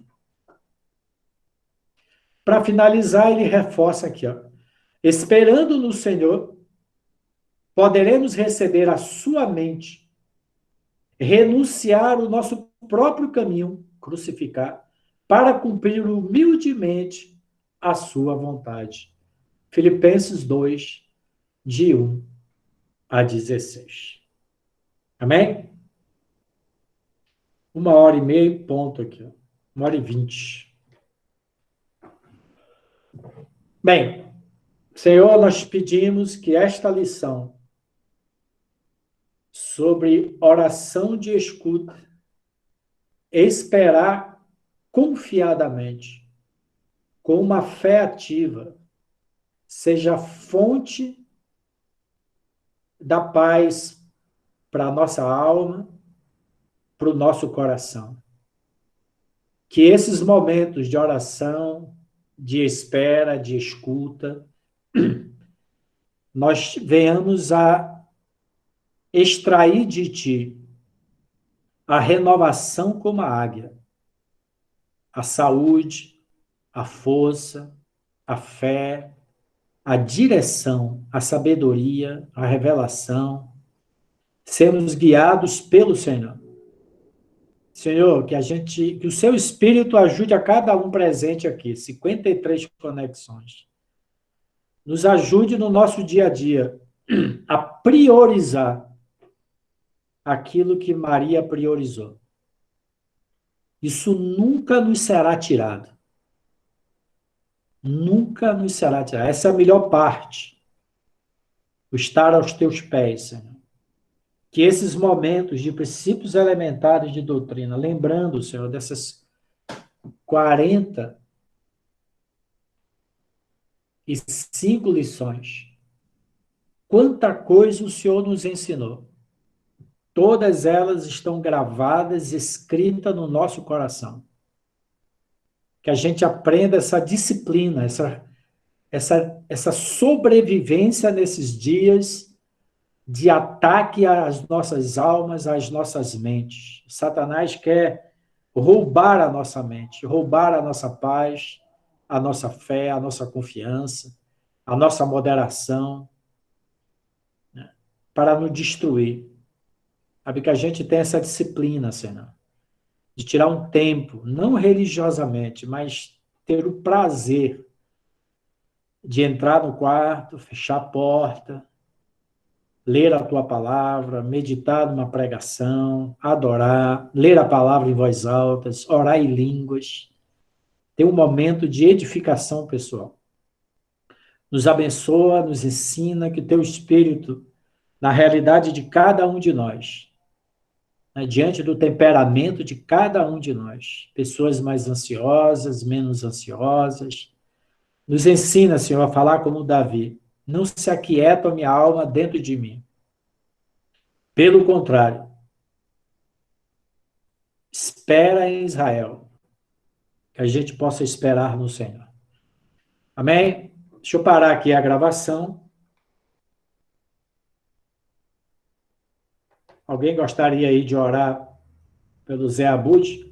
Para finalizar, ele reforça aqui, ó. Esperando no Senhor, poderemos receber a sua mente, renunciar o nosso próprio caminho, crucificar, para cumprir humildemente a sua vontade. Filipenses 2, de 1 a 16. Amém? 1h30, ponto aqui. 1h20. Bem, Senhor, nós pedimos que esta lição sobre oração de escuta, esperar confiadamente, com uma fé ativa, seja fonte da paz para a nossa alma, para o nosso coração. Que esses momentos de oração, de espera, de escuta, nós venhamos a extrair de ti a renovação como a águia, a saúde, a força, a fé, a direção, a sabedoria, a revelação, sermos guiados pelo Senhor. Senhor, que o seu Espírito ajude a cada um presente aqui, 53 conexões. Nos ajude no nosso dia a dia a priorizar aquilo que Maria priorizou. Isso nunca nos será tirado. Nunca nos será tirado. Essa é a melhor parte. O estar aos teus pés, Senhor. Que esses momentos de princípios elementares de doutrina, lembrando, Senhor, dessas 45 lições, quanta coisa o Senhor nos ensinou. Todas elas estão gravadas, escritas no nosso coração. Que a gente aprenda essa disciplina, essa sobrevivência nesses dias de ataque às nossas almas, às nossas mentes. Satanás quer roubar a nossa mente, roubar a nossa paz, a nossa fé, a nossa confiança, a nossa moderação, né, para nos destruir. Sabe que a gente tem essa disciplina, Senhor, de tirar um tempo, não religiosamente, mas ter o prazer de entrar no quarto, fechar a porta, ler a tua palavra, meditar numa pregação, adorar, ler a palavra em voz alta, orar em línguas, ter um momento de edificação pessoal. Nos abençoa, nos ensina, que teu Espírito, na realidade de cada um de nós, né, diante do temperamento de cada um de nós, pessoas mais ansiosas, menos ansiosas, nos ensina, Senhor, a falar como Davi, não se aquieta a minha alma dentro de mim. Pelo contrário, espera em Israel, que a gente possa esperar no Senhor. Amém? Deixa eu parar aqui a gravação. Alguém gostaria aí de orar pelo Zé Abud?